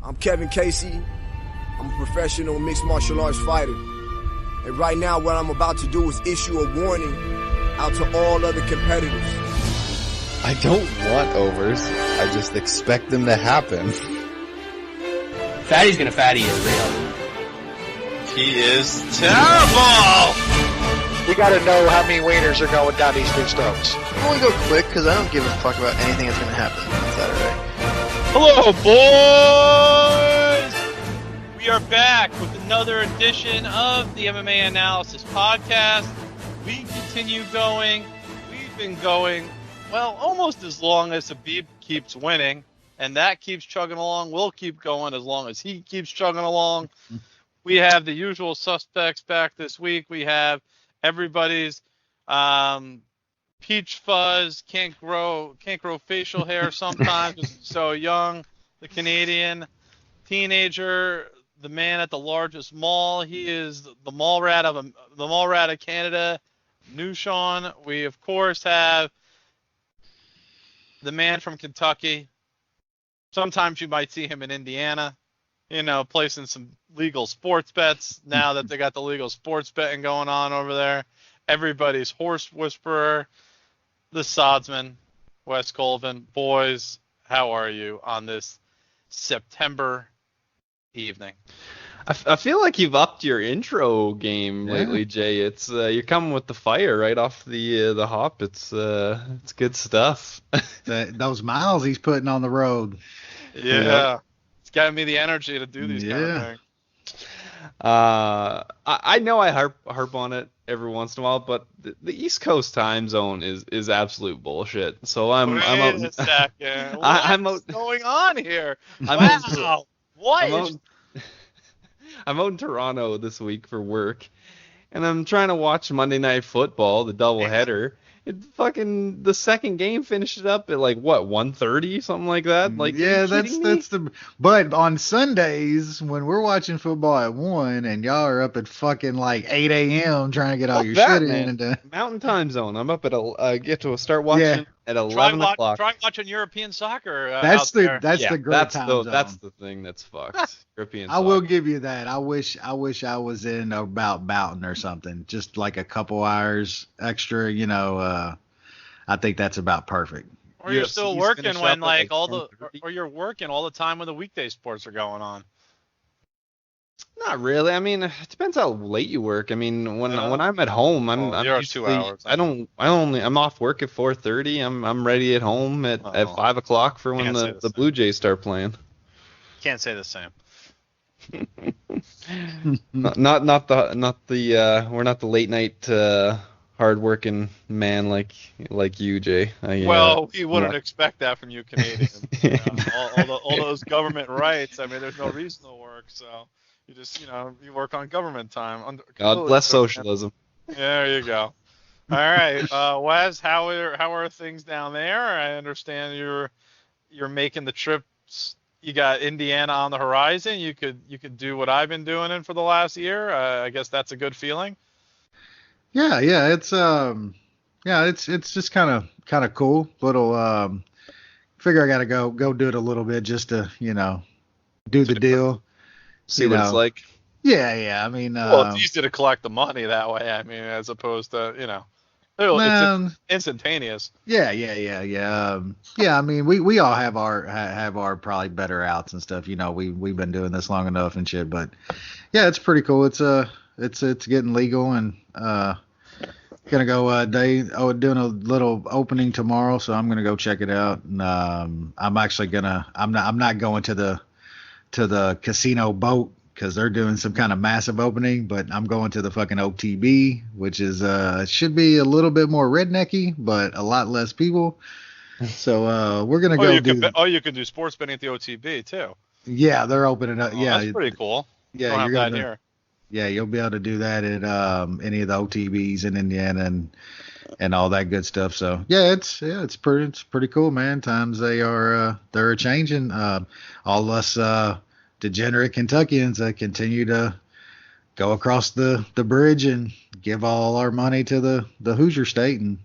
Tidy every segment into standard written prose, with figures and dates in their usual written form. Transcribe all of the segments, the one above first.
I'm Kevin Casey. I'm a professional mixed martial arts fighter. And right now what I'm about to do is issue a warning out to all other competitors. I don't want overs. I just expect them to happen. Fatty's gonna fatty is real. He is terrible! We gotta know how many wieners are going down these dudes' throats. I'm gonna go quick because I don't give a fuck about anything that's gonna happen on Saturday. Hello, boys! We are back with another edition of the MMA Analysis Podcast. We continue going. We've been going, well, almost as long as Khabib keeps winning, and that keeps chugging along. We'll keep going as long as he keeps chugging along. We have the usual suspects back this week. We have everybody's peach fuzz, can't grow facial hair sometimes because he's so young. The Canadian teenager, the man at the largest mall. He is the mall rat of Canada, New Sean. We of course have the man from Kentucky. Sometimes you might see him in Indiana, placing some legal sports bets now that they got the legal sports betting going on over there. Everybody's horse whisperer, the Sodsman, Wes Colvin. Boys, how are you on this September evening? I feel like you've upped your intro game lately, Jay. It's you're coming with the fire right off the hop. It's good stuff. Those miles he's putting on the road. Yeah. It's got me the energy to do these kind of things. I know I harp on it every once in a while, but the East Coast time zone is absolute bullshit. So I'm out. Wait a second. What's going on here? I'm out in Toronto this week for work, and I'm trying to watch Monday Night Football, the doubleheader. The second game finished up at 1:30, something like that. But on Sundays when we're watching football at 1 and y'all are up at fucking 8 a.m. trying to get all your shit in. Mountain time zone. I'm up at get to start watching at 11 o'clock. Try watching European soccer. That's the great time zone. That's the thing that's fucked. European soccer. I will give you that. I wish I was in about Boughton or something, just like a couple hours extra. I think that's about perfect. Or you're still working when or you're working all the time when the weekday sports are going on. Not really. I mean, it depends how late you work. I mean, when I'm at home, I'm usually, 2 hours. I'm off work at 4:30. I'm ready at home at 5 o'clock for when the Blue Jays start playing. Can't say the same. We're not the late night hard-working man like you, Jay. We wouldn't expect that from you Canadians. All those government rights. I mean, there's no reason to work, so you just you work on government time. God bless socialism. There you go. All right, Wes, how are things down there? I understand you're making the trips. You got Indiana on the horizon. You could do what I've been doing for the last year. I guess that's a good feeling. Yeah, it's just kind of cool. Little figure I gotta go do it a little bit just to do the deal. See what it's like. Yeah. I mean, it's easy to collect the money that way. I mean, as opposed to it's instantaneous. Yeah. I mean, we all have our probably better outs and stuff. We've been doing this long enough and shit. But yeah, it's pretty cool. It's getting legal and gonna go doing a little opening tomorrow, so I'm gonna go check it out. And I'm not going to the casino boat because they're doing some kind of massive opening, but I'm going to the fucking OTB, which is should be a little bit more rednecky, but a lot less people. So we're gonna go. You can do sports betting at the OTB too. Yeah, they're opening up. Yeah, that's pretty cool. Yeah, you're gonna here. Yeah, you'll be able to do that at any of the OTBs in Indiana and all that good stuff. So yeah, it's pretty cool, man. Times they're changing. All us degenerate Kentuckians continue to go across the bridge and give all our money to the Hoosier State, and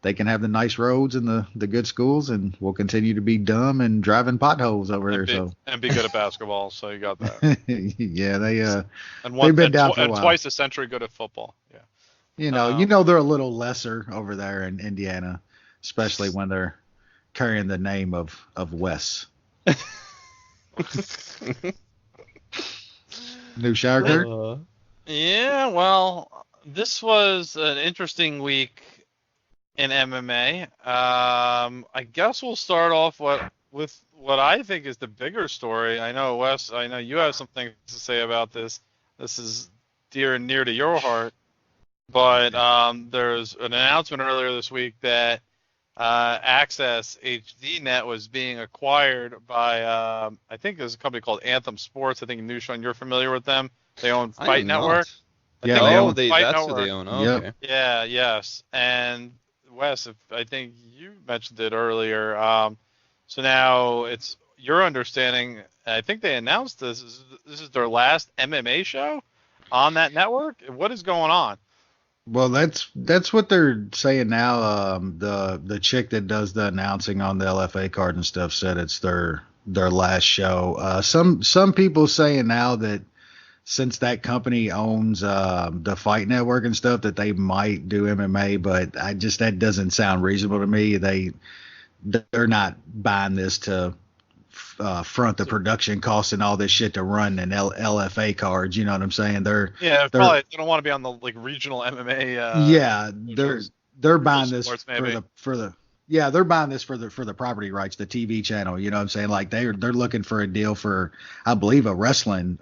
they can have the nice roads and the good schools, and we'll continue to be dumb and driving potholes over there. And be good at basketball. So you got that. Yeah, they've been down for a while. And twice a century good at football. Yeah. You know they're a little lesser over there in Indiana, especially when they're carrying the name of Wes. New shower curtain? Yeah, well, this was an interesting week in MMA. I guess we'll start off with what I think is the bigger story. I know, Wes, I know you have some things to say about this. This is dear and near to your heart. But there's an announcement earlier this week that AXS HDNET was being acquired by, I think there's a company called Anthem Sports. I think, Nushan, you're familiar with them. They own Fight Network. Yeah, that's what they own. Oh, yep. Okay. Yeah, yes. And Wes, I think you mentioned it earlier. So now it's your understanding. I think they announced this is their last MMA show on that network. What is going on? Well, that's what they're saying now. The chick that does the announcing on the LFA card and stuff said it's their last show. Some people saying now that since that company owns the Fight Network and stuff, that they might do MMA, but that doesn't sound reasonable to me. They're not buying this to front the production costs and all this shit to run an LFA cards. You know what I'm saying? Probably they don't want to be on the regional MMA. They're buying this they're buying this for the property rights, the TV channel. You know what I'm saying? Like they're looking for a deal for, I believe, a wrestling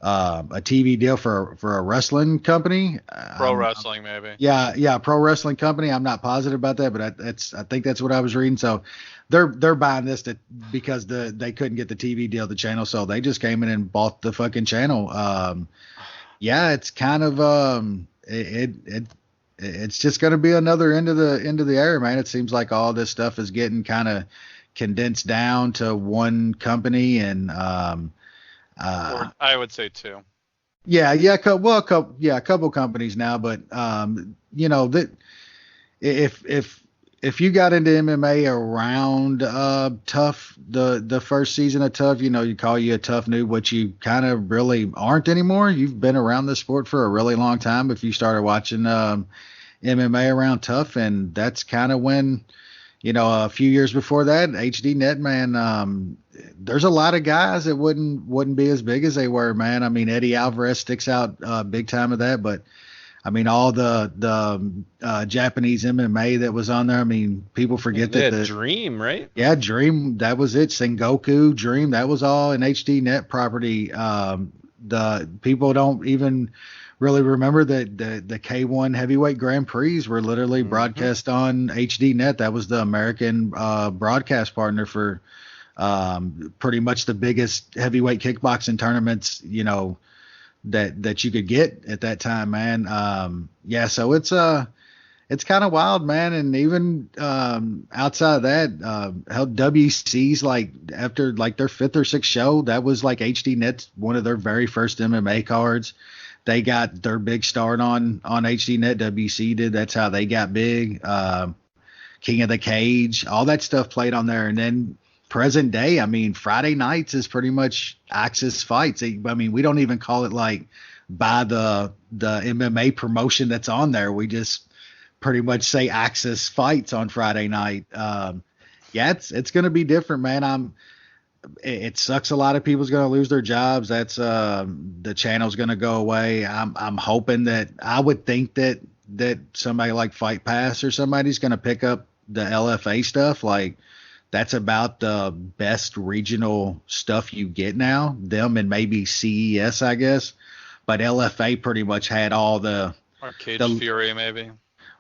a TV deal for a wrestling company. Pro wrestling, maybe. Yeah, pro wrestling company. I'm not positive about that, but I think that's what I was reading. So they're buying this because they couldn't get the TV deal, the channel, so they just came in and bought the fucking channel. It's kind of it's just going to be another end of the era, man. It seems like all this stuff is getting kind of condensed down to one company, and or I would say two. A couple companies now, but that if you got into MMA around Tough, the first season of Tough, you call you a tough noob, which you kind of really aren't anymore. You've been around the sport for a really long time if you started watching MMA around Tough, and that's kind of when, a few years before that, HDNET, man, there's a lot of guys that wouldn't be as big as they were, man. I mean, Eddie Alvarez sticks out big time of that, but I mean, all the Japanese MMA that was on there. I mean, people forget that Dream, right? Yeah, Dream, that was it. Sengoku, Dream, that was all an HDNET property. The people don't even really remember that the K1 heavyweight Grand Prix were literally broadcast on HDNET. That was the American broadcast partner for pretty much the biggest heavyweight kickboxing tournaments, that you could get at that time, man. So it's kind of wild, man. And even outside of that, how WC's after their fifth or sixth show, that was HDNET's one of their very first MMA cards. They got their big start on HDNET. WC did. That's how they got big. King of the Cage, all that stuff played on there. And then present day, I mean, Friday nights is pretty much AXS Fights. I mean, we don't even call it by the MMA promotion that's on there. We just pretty much say AXS Fights on Friday night. It's going to be different, man. It sucks. A lot of people's going to lose their jobs. That's the channel's going to go away. I'm hoping that, I would think that somebody like Fight Pass or somebody's going to pick up the LFA stuff. That's about the best regional stuff you get now. Them and maybe CES, I guess. But LFA pretty much had all the Cage Fury, maybe.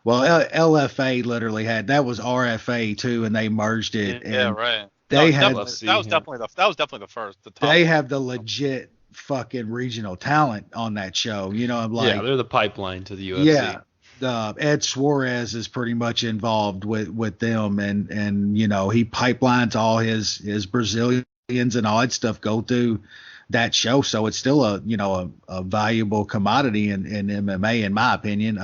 Well, LFA literally had, that was RFA too, and they merged it. Yeah, right. That was definitely the first. They have the legit fucking regional talent on that show. They're the pipeline to the UFC. Yeah. Ed Suarez is pretty much involved with them, and he pipelines all his Brazilians and all that stuff go through that show, so it's still a valuable commodity in MMA, in my opinion.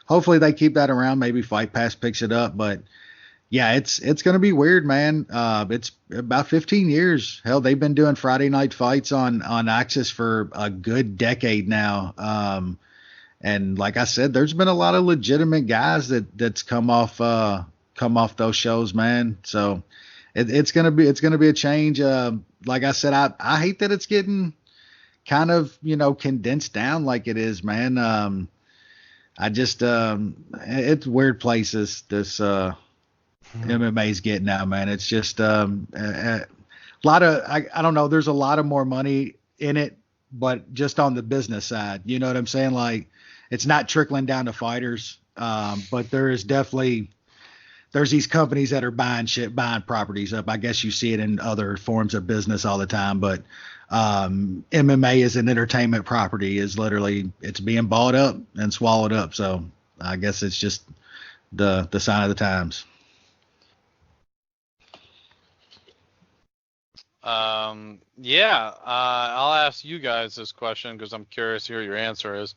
hopefully they keep that around. Maybe Fight Pass picks it up, but yeah, it's going to be weird, man. It's about 15 years. Hell, they've been doing Friday night fights on AXS for a good decade now. And like I said, there's been a lot of legitimate guys that's come off those shows, man. So it's gonna be a change. Like I said, I hate that it's getting kind of, condensed down like it is, man. I just it's weird places this MMA's getting now, man. It's just a lot of I don't know. There's a lot of more money in it, but just on the business side, you know what I'm saying? Like, it's not trickling down to fighters, but there's these companies that are buying properties up. I guess you see it in other forms of business all the time, but MMA as an entertainment property is literally, it's being bought up and swallowed up. So I guess it's just the sign of the times. I'll ask you guys this question because I'm curious to hear your answer is.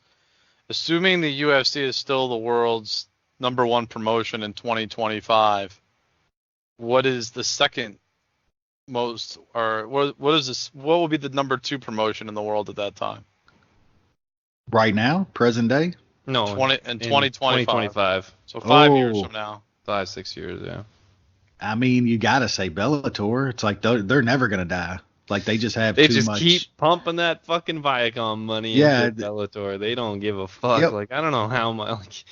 Assuming the UFC is still the world's #1 promotion in 2025, what is the second most, or what will be the #2 promotion in the world at that time? Right now, present day? No, in 2025. So 5 years from now. 5-6 years, yeah. I mean, you gotta say Bellator. It's like they're never gonna die. Like, they just have too much. They just keep pumping that fucking Viacom money into Bellator. They don't give a fuck. Yep. Like, I don't know how much.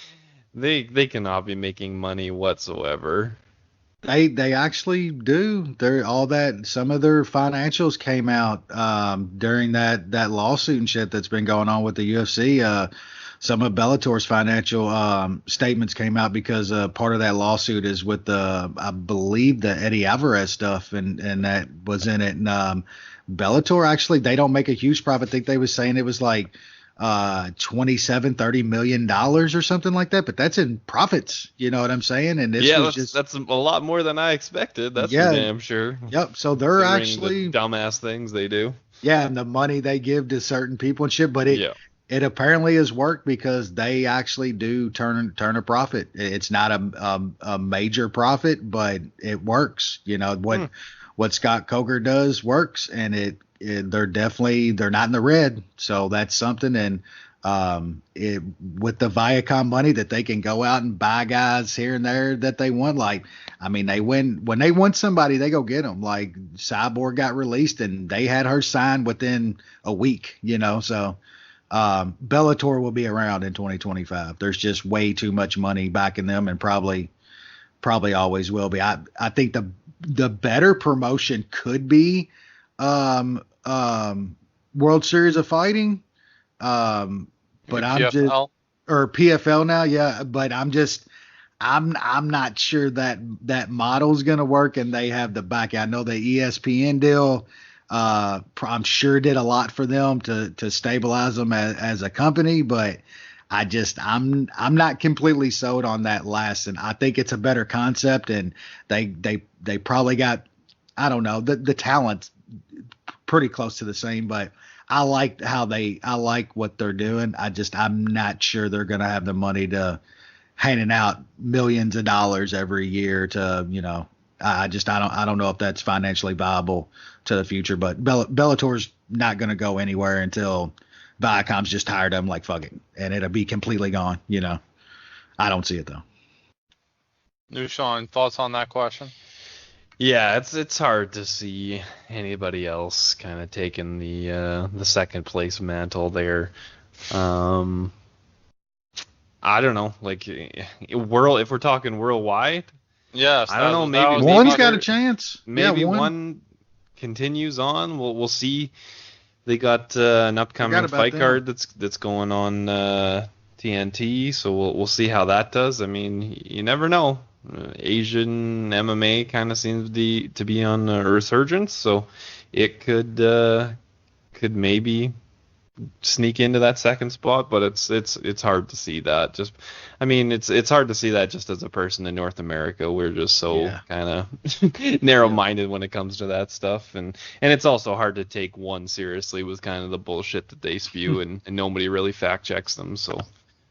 Like, they cannot be making money whatsoever. They actually do. Some of their financials came out during that lawsuit and shit that's been going on with the UFC. Some of Bellator's financial statements came out because part of that lawsuit is with I believe the Eddie Alvarez stuff, and that was in it. And Bellator, actually, they don't make a huge profit. I think they was saying it was like $30 million or something like that, but that's in profits. You know what I'm saying? And that's a lot more than I expected. That's for damn sure. Yep. So they're actually the dumbass things they do. Yeah, and the money they give to certain people and shit, but it apparently has worked because they actually do turn a profit. It's not a major profit, but it works. You know what Scott Coker does works, and they're not in the red. So that's something. And with the Viacom money that they can go out and buy guys here and there that they want. Like, I mean, when they want somebody, they go get them. Like, Cyborg got released and they had her signed within a week. So. Bellator will be around in 2025. There's just way too much money backing them, and probably always will be. I think the better promotion could be World Series of Fighting, but PFL now, yeah. But I'm not sure that model's gonna work, and they have the back. I know the ESPN deal. I'm sure did a lot for them to stabilize them as a company, but I'm not completely sold on that last, and I think it's a better concept, and they probably got, I don't know, the talent's pretty close to the same, but I like what they're doing. I'm not sure they're gonna have the money to handing out millions of dollars every year to, I don't know if that's financially viable to the future, but Bellator's not going to go anywhere until Viacom's just tired of them, like, fuck it, and it'll be completely gone. I don't see it though. New Sean, thoughts on that question? Yeah, it's hard to see anybody else kind of taking the second place mantle there. I don't know, like, if we're talking worldwide. Yes, I don't know. Maybe one's got a chance. Maybe one continues on. We'll see. They got an upcoming fight card that's going on TNT, so we'll see how that does. I mean, you never know. Asian MMA kind of seems to be on a resurgence, so it could maybe sneak into that second spot, but it's hard to see that. It's hard to see that just as a person in North America. We're just so kind of narrow-minded when it comes to that stuff, and it's also hard to take one seriously with kind of the bullshit that they spew, and nobody really fact checks them. So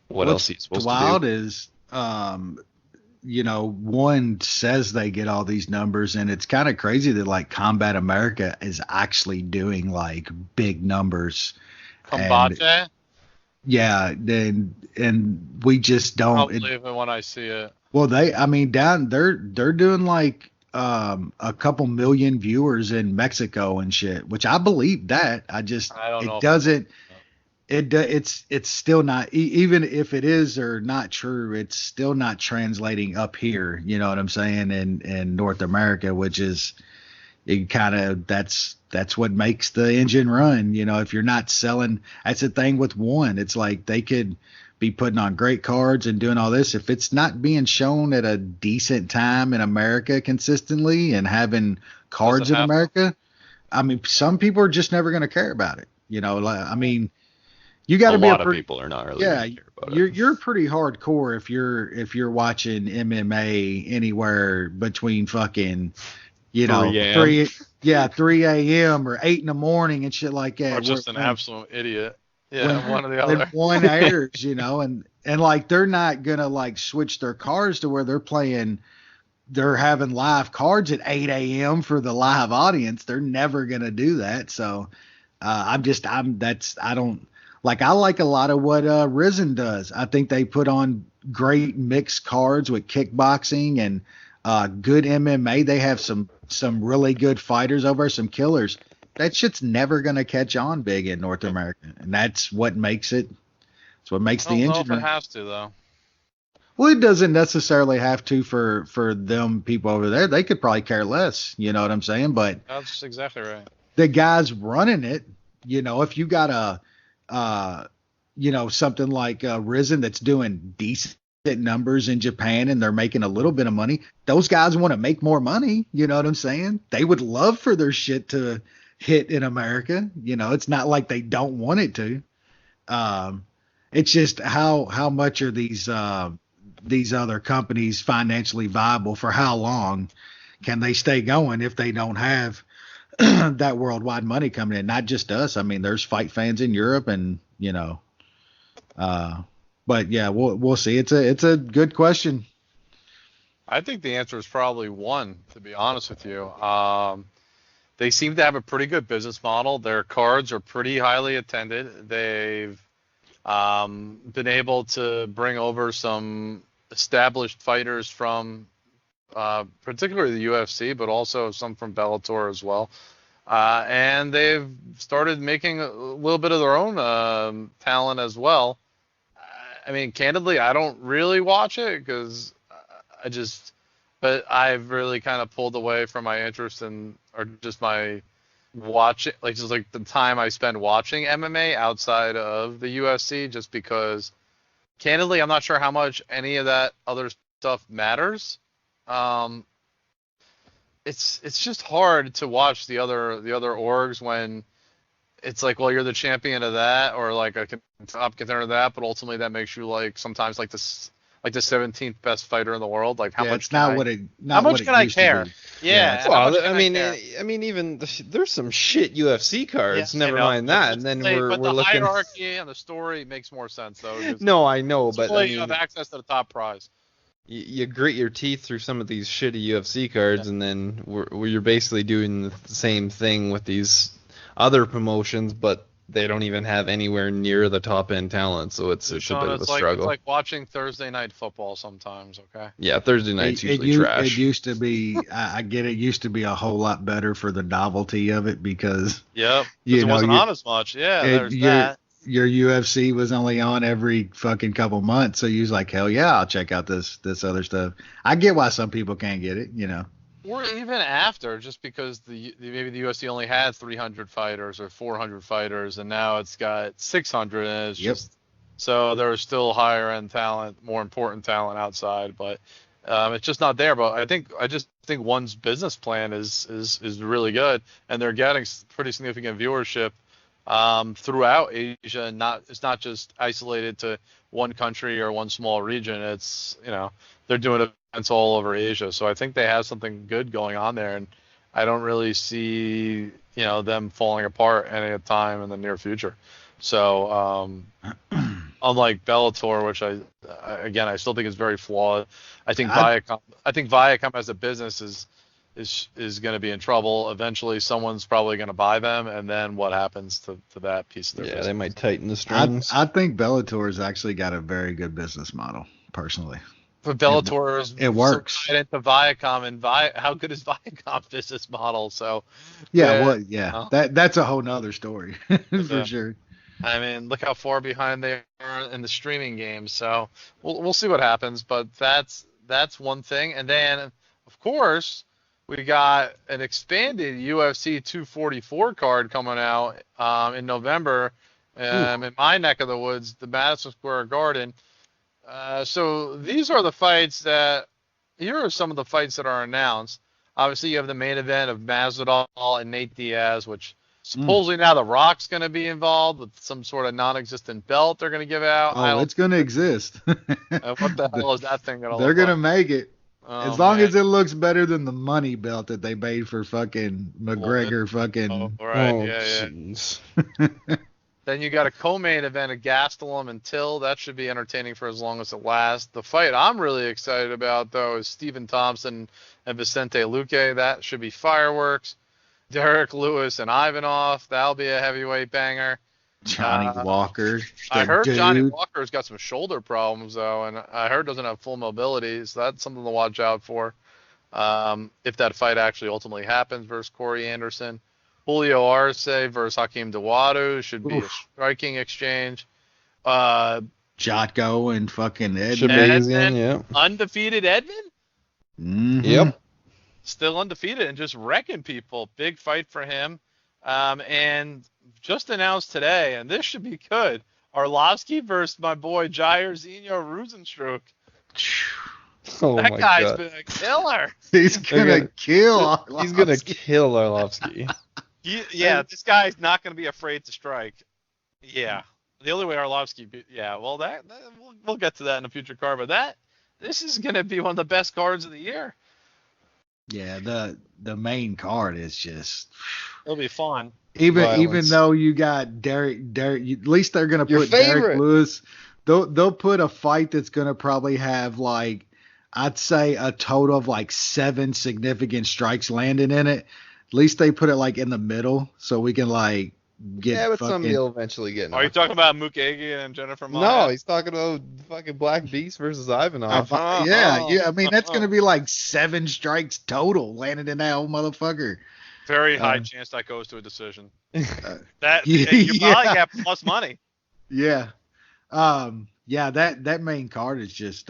what else he's supposed to do. What's wild is, one says they get all these numbers, and it's kind of crazy that like Combat America is actually doing like big numbers. Combate? Yeah, and we just don't. I'll believe it when I see it. Well, they're doing like a couple million viewers in Mexico and shit, which I believe that. I don't know. It doesn't. It's still not, even if it is or not true, it's still not translating up here. You know what I'm saying? In North America, which is it kind of that's what makes the engine run. You know, if you're not selling, that's the thing with one. It's like they could be putting on great cards and doing all this. If it's not being shown at a decent time in America consistently and having cards in America, I mean, some people are just never going to care about it. You know, I mean, you got to be a lot of people are not really. Yeah, you're pretty hardcore if you're watching MMA anywhere between fucking, 3 a.m. or 8 in the morning and shit like that. Or just an absolute idiot. Yeah, one or the other. One airs, and like they're not gonna like switch their cards to where they're having live cards at 8 a.m. for the live audience. They're never gonna do that. So I like a lot of what Risen does. I think they put on great mixed cards with kickboxing and good MMA. They have some really good fighters over, some killers. That shit's never going to catch on big in North America, and that's what makes it. That's what makes the engine. I don't know if it has to, though. Well, it doesn't necessarily have to for them people over there. They could probably care less. You know what I'm saying? But that's exactly right. The guys running it, if you got something like Risen that's doing decent numbers in Japan and they're making a little bit of money, those guys want to make more money. You know what I'm saying? They would love for their shit to hit in America. It's not like they don't want it to. It's just how much are these other companies financially viable? For how long can they stay going if they don't have that worldwide money coming in? Not just us. I mean, there's fight fans in Europe, and but yeah, we'll see. It's a good question. I think the answer is probably one, to be honest with you. They seem to have a pretty good business model. Their cards are pretty highly attended. They've been able to bring over some established fighters from particularly the UFC, but also some from Bellator as well. And they've started making a little bit of their own talent as well. I mean, candidly, I don't really watch it because but I've really kind of pulled away from my interest or just my watching, just the time I spend watching MMA outside of the UFC, just because, candidly, I'm not sure how much any of that other stuff matters. It's just hard to watch the other orgs when it's like, well, you're the champion of that, or like a top contender of that, but ultimately that makes you sometimes the 17th best fighter in the world. Like, how much? It's not what it. How much can I care? Yeah. Well, I mean, even there's some shit UFC cards. Yeah, never mind that. And then we're looking. The hierarchy and the story makes more sense, though. No, I know, but you have access to the top prize. You grit your teeth through some of these shitty UFC cards, and then you're basically doing the same thing with these other promotions, but they don't even have anywhere near the top end talent, so it's a bit of a struggle. It's like watching Thursday night football sometimes, okay? Yeah, Thursday night's usually trash. It used to be, I get it, used to be a whole lot better for the novelty of it because it wasn't on as much. Yeah, there's that. Your UFC was only on every fucking couple months, so you was like, hell yeah, I'll check out this other stuff. I get why some people can't get it, Or even after, just because maybe the UFC only had 300 fighters or 400 fighters, and now it's got 600, and it's just so there's still higher end talent, more important talent outside, but it's just not there. But I just think one's business plan is really good, and they're getting pretty significant viewership throughout Asia, and it's not just isolated to one country or one small region. It's they're doing events all over Asia, so I think they have something good going on there, and I don't really see them falling apart any time in the near future. So unlike Bellator, which I still think is very flawed. I think Viacom as a business is going to be in trouble. Eventually, someone's probably going to buy them, and then what happens to that piece of their business? They might tighten the strings. I think Bellator has actually got a very good business model, personally. But Bellator it works. So tied into Viacom, and how good is Viacom's business model? So that's a whole nother story for sure. I mean, look how far behind they are in the streaming games. So we'll see what happens. But that's one thing, and then of course we got an expanded UFC 244 card coming out in November in my neck of the woods, the Madison Square Garden. So these are the fights here are some of the fights that are announced. Obviously, you have the main event of Masvidal and Nate Diaz, which supposedly now The Rock's going to be involved with some sort of non-existent belt they're going to give out. Oh, it's going to exist. What the hell is that thing going to look like? They're going to make it. As long as it looks better than the money belt that they made for fucking McGregor Then you got a co-main event of Gastelum and Till. That should be entertaining for as long as it lasts. The fight I'm really excited about, though, is Stephen Thompson and Vicente Luque. That should be fireworks. Derek Lewis and Ivanov. That'll be a heavyweight banger. Johnny Walker. I heard Johnny Walker's got some shoulder problems, though, and I heard doesn't have full mobility, so that's something to watch out for if that fight actually ultimately happens versus Corey Anderson. Julio Arce versus Hakeem Dawodu should be a striking exchange. Jotko and fucking Edmund. Undefeated Edmund? Mm-hmm. Yep. Still undefeated and just wrecking people. Big fight for him. And just announced today, and this should be good, Arlovsky versus my boy Jair Zinho Rozenstruik. That guy's been a killer. He's gonna kill Arlovsky. He's gonna kill Arlovsky. This guy's not going to be afraid to strike. Yeah, the only way Arlovsky. Well, we'll get to that in a future card, but this is going to be one of the best cards of the year. Yeah, the main card is just. It'll be fun. Even though you got Derek, at least they're going to put Derek Lewis. They'll put a fight that's going to probably have I'd say a total of 7 significant strikes landing in it. At least they put it in the middle so we can get. Yeah, but somebody will eventually get. Are you talking about Mukwege and Jennifer Maia? No, he's talking about fucking Black Beast versus Ivanov. Yeah. I mean, that's going to be 7 strikes total landing in that old motherfucker. Very high chance that goes to a decision. You probably get plus money. Yeah. That main card is just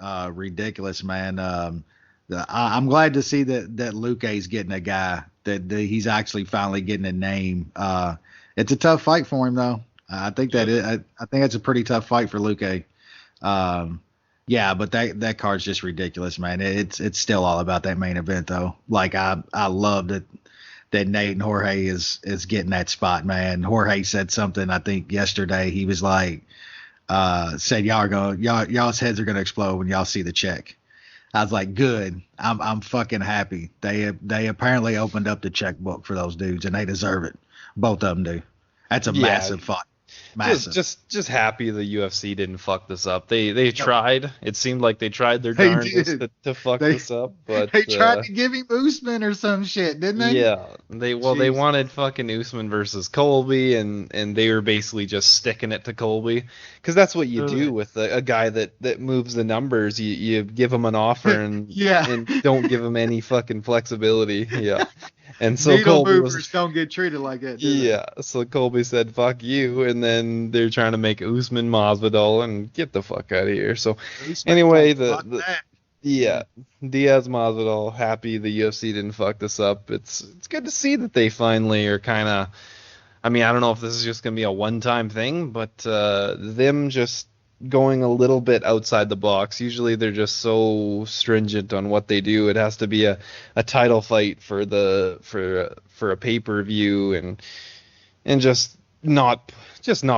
ridiculous, man. I'm glad to see that Luque's getting a guy that he's actually finally getting a name. It's a tough fight for him though. I think that's a pretty tough fight for Luque. But that card's just ridiculous, man. It's still all about that main event though. I love that Nate and Jorge is getting that spot, man. Jorge said something I think yesterday. He was said y'all's heads are gonna explode when y'all see the check. I was like, good. I'm fucking happy. They apparently opened up the checkbook for those dudes, and they deserve it. Both of them do. That's a massive fight. Massive. Just happy the UFC didn't fuck this up. They tried. It seemed like they tried their darndest to fuck this up, but they tried to give him Usman or some shit, didn't they? Yeah. They wanted fucking Usman versus Colby, and they were basically just sticking it to Colby, because that's what you do with a guy that moves the numbers. You give him an offer and and don't give him any fucking flexibility. Yeah. And so needle movers don't get treated like that. So Colby said, "Fuck you," and then they're trying to make Usman Masvidal and get the fuck out of here. So anyway, Diaz Masvidal, happy the UFC didn't fuck this up. It's good to see that they finally are kind of. I mean, I don't know if this is just gonna be a one-time thing, but them just going a little bit outside the box. Usually they're just so stringent on what they do. It has to be a title fight for a pay-per-view and just not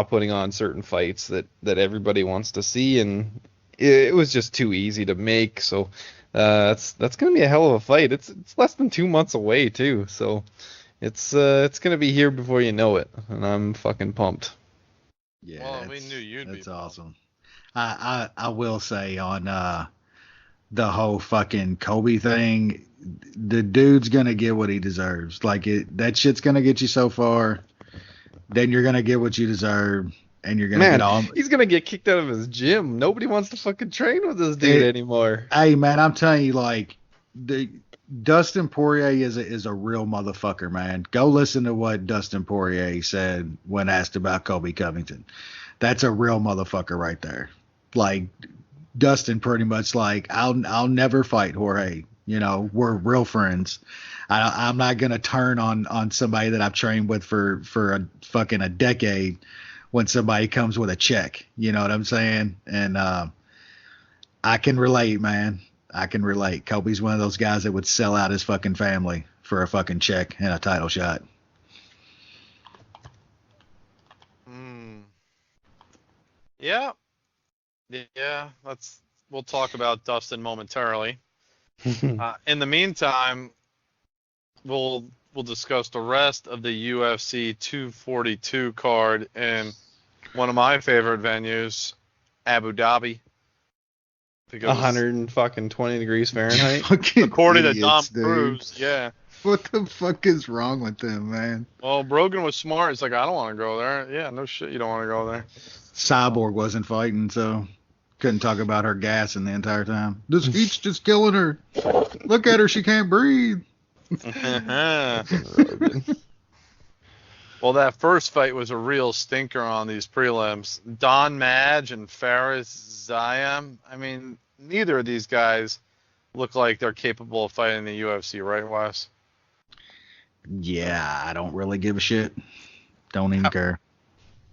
putting on certain fights that everybody wants to see, and it was just too easy to make. So that's going to be a hell of a fight. It's less than 2 months away too. So it's going to be here before you know it, and I'm fucking pumped. Yeah, well, we knew you'd be. That's awesome. I will say on the whole fucking Kobe thing, the dude's gonna get what he deserves. Like that shit's gonna get you so far. Then you're gonna get what you deserve, and you're gonna get all. He's gonna get kicked out of his gym. Nobody wants to fucking train with this dude anymore. Hey man, I'm telling you, like Dustin Poirier is a real motherfucker, man. Go listen to what Dustin Poirier said when asked about Colby Covington. That's a real motherfucker right there. Like Dustin pretty much like, I'll never fight Jorge. You know, we're real friends. I'm not gonna turn on somebody that I've trained with for a fucking a decade when somebody comes with a check. You know what I'm saying? And I can relate, man. I can relate. Kobe's one of those guys that would sell out his fucking family for a fucking check and a title shot. Yeah. We'll talk about Dustin momentarily. In the meantime, we'll discuss the rest of the UFC 242 card in one of my favorite venues, Abu Dhabi. 120 degrees Fahrenheit. According to Dom Cruz, yeah. What the fuck is wrong with them, man? Well, Brogan was smart. He's like, I don't want to go there. Yeah, no shit, you don't want to go there. Cyborg wasn't fighting, so couldn't talk about her gassing the entire time. This heat's just killing her. Look at her, she can't breathe. Well, that first fight was a real stinker on these prelims. Don Madge and Faris Zayam. I mean, neither of these guys look like they're capable of fighting the UFC, right, Wes? Yeah, I don't really give a shit. Don't even care.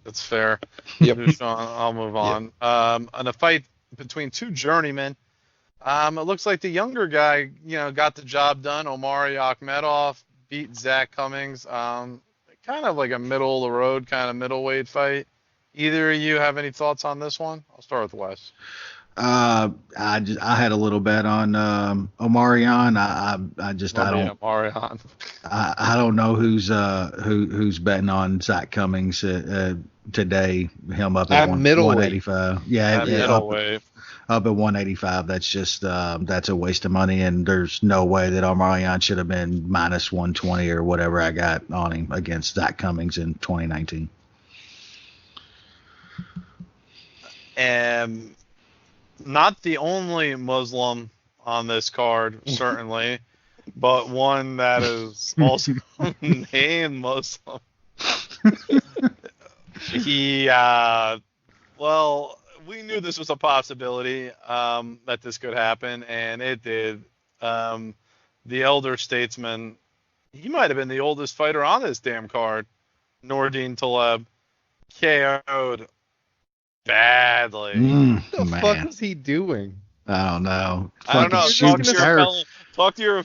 That's fair. Yep. I'll move on. Yep. On a fight between two journeymen, it looks like the younger guy, got the job done. Omari Akhmedov beat Zach Cummings. Kind of like a middle of the road, kind of middleweight fight. Either of you have any thoughts on this one? I'll start with Wes. I had a little bet on Omarion. I don't know who's betting on Zach Cummings today. Him up at 185. Yeah, up at 185. That's just that's a waste of money, and there's no way that Omarion should have been minus 120 or whatever I got on him against Zach Cummings in 2019. Not the only Muslim on this card, certainly, but one that is also named Muslim. We knew this was a possibility, that this could happen, and it did. The elder statesman, he might have been the oldest fighter on this damn card, Nordine Taleb, KO'd badly. What the fuck is he doing? I don't know. Talk to your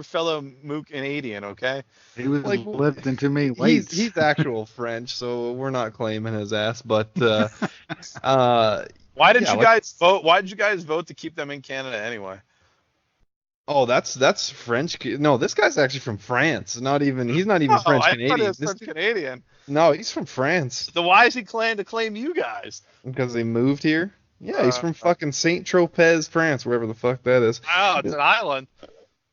fellow Mook Canadian, okay? He was lifting to me weights. He's actual French, so we're not claiming his ass. But why did you guys vote? Why did you guys vote to keep them in Canada anyway? Oh, that's French. No, this guy's actually from France. He's not even French Canadian. He's French Canadian. No, he's from France. So why is he claiming to claim you guys? Because they moved here. Yeah, he's from fucking Saint Tropez, France, wherever the fuck that is. Oh, it's an island.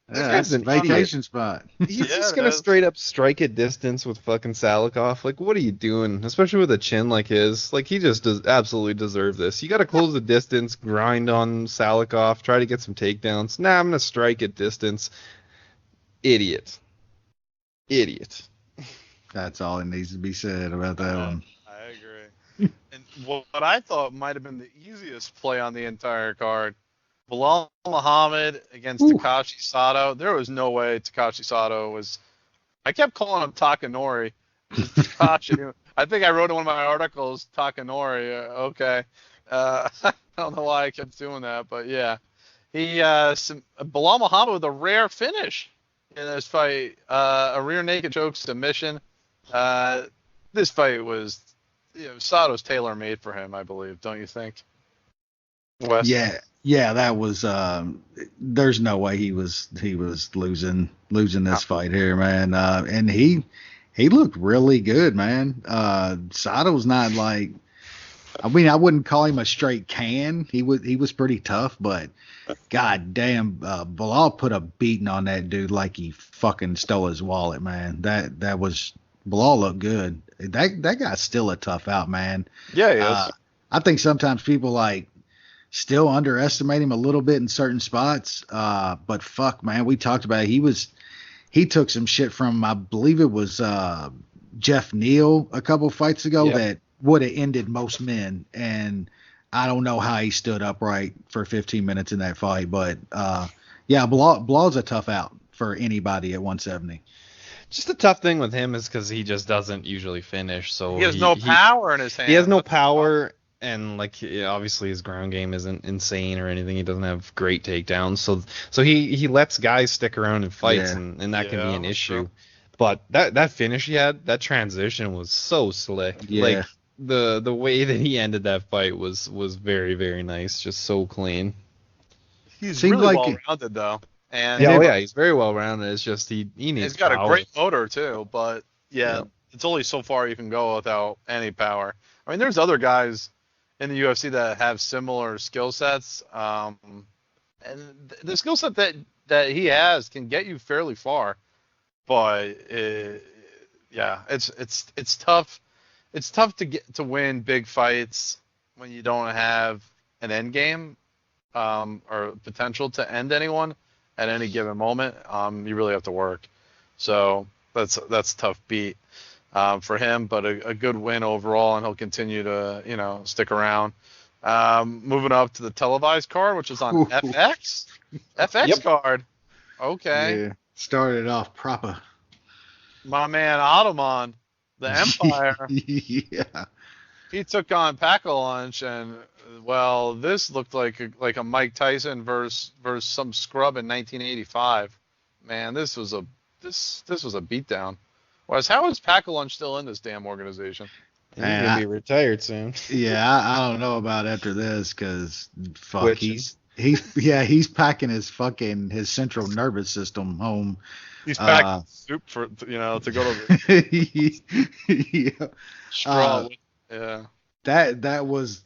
That's a vacation spot. He's just gonna straight up strike at distance with fucking Salikov. Like, what are you doing? Especially with a chin like his. Like, he just absolutely deserve this. You gotta close the distance, grind on Salikov, try to get some takedowns. Nah, I'm gonna strike at distance. Idiot. That's all that needs to be said about that one. I agree. And what I thought might have been the easiest play on the entire card, Bilal Muhammad against Takashi Sato. There was no way Takashi Sato was... I kept calling him Takanori. Takashi. I think I wrote in one of my articles, Takanori. Okay. I don't know why I kept doing that, but yeah. Bilal Muhammad with a rare finish in this fight. A rear naked choke submission. This fight was... Sato's tailor-made for him, I believe. Don't you think? Wes? Yeah, that was. There's no way he was losing this fight here, man. And he He looked really good, man. Sato's not like, I mean, I wouldn't call him a straight can. He was pretty tough, but god damn, Bilal put a beating on that dude like he fucking stole his wallet, man. That was, Bilal looked good. That guy's still a tough out, man. Yeah, he is. I think sometimes people like still underestimate him a little bit in certain spots. But fuck, man, we talked about it. He took some shit from, I believe it was Jeff Neal a couple fights ago that would have ended most men, and I don't know how he stood upright for 15 minutes in that fight. But Bilal's a tough out for anybody at 170. Just the tough thing with him is because he just doesn't usually finish. So he has no power in his hand. He has no power. And like obviously his ground game isn't insane or anything. He doesn't have great takedowns, so he lets guys stick around in fights, and that can be an issue. True. But that finish he had, that transition was so slick. Yeah. Like the way that he ended that fight was very, very nice, just so clean. He's really well rounded though, and he's very well rounded. It's just he needs. He's got power. A great motor too, but it's only so far you can go without any power. I mean, there's other guys in the UFC that have similar skill sets, and the skill set that he has can get you fairly far, but it's tough. It's tough to win big fights when you don't have an end game or potential to end anyone at any given moment. You really have to work, so that's a tough beat. For him, but a good win overall, and he'll continue to, stick around. Moving up to the televised card, which is on FX. FX card. Okay. Yeah, started off proper. My man Ottoman, the Empire. Yeah. He took on Pack-a-Lunch, and this looked like a Mike Tyson versus some scrub in 1985. Man, this was a beatdown. How is Pack-a-Lunch still in this damn organization? He's gonna be retired soon. Yeah, I don't know about after this, because fuck, he's packing his central nervous system home. He's packing soup for to go to the straw. That was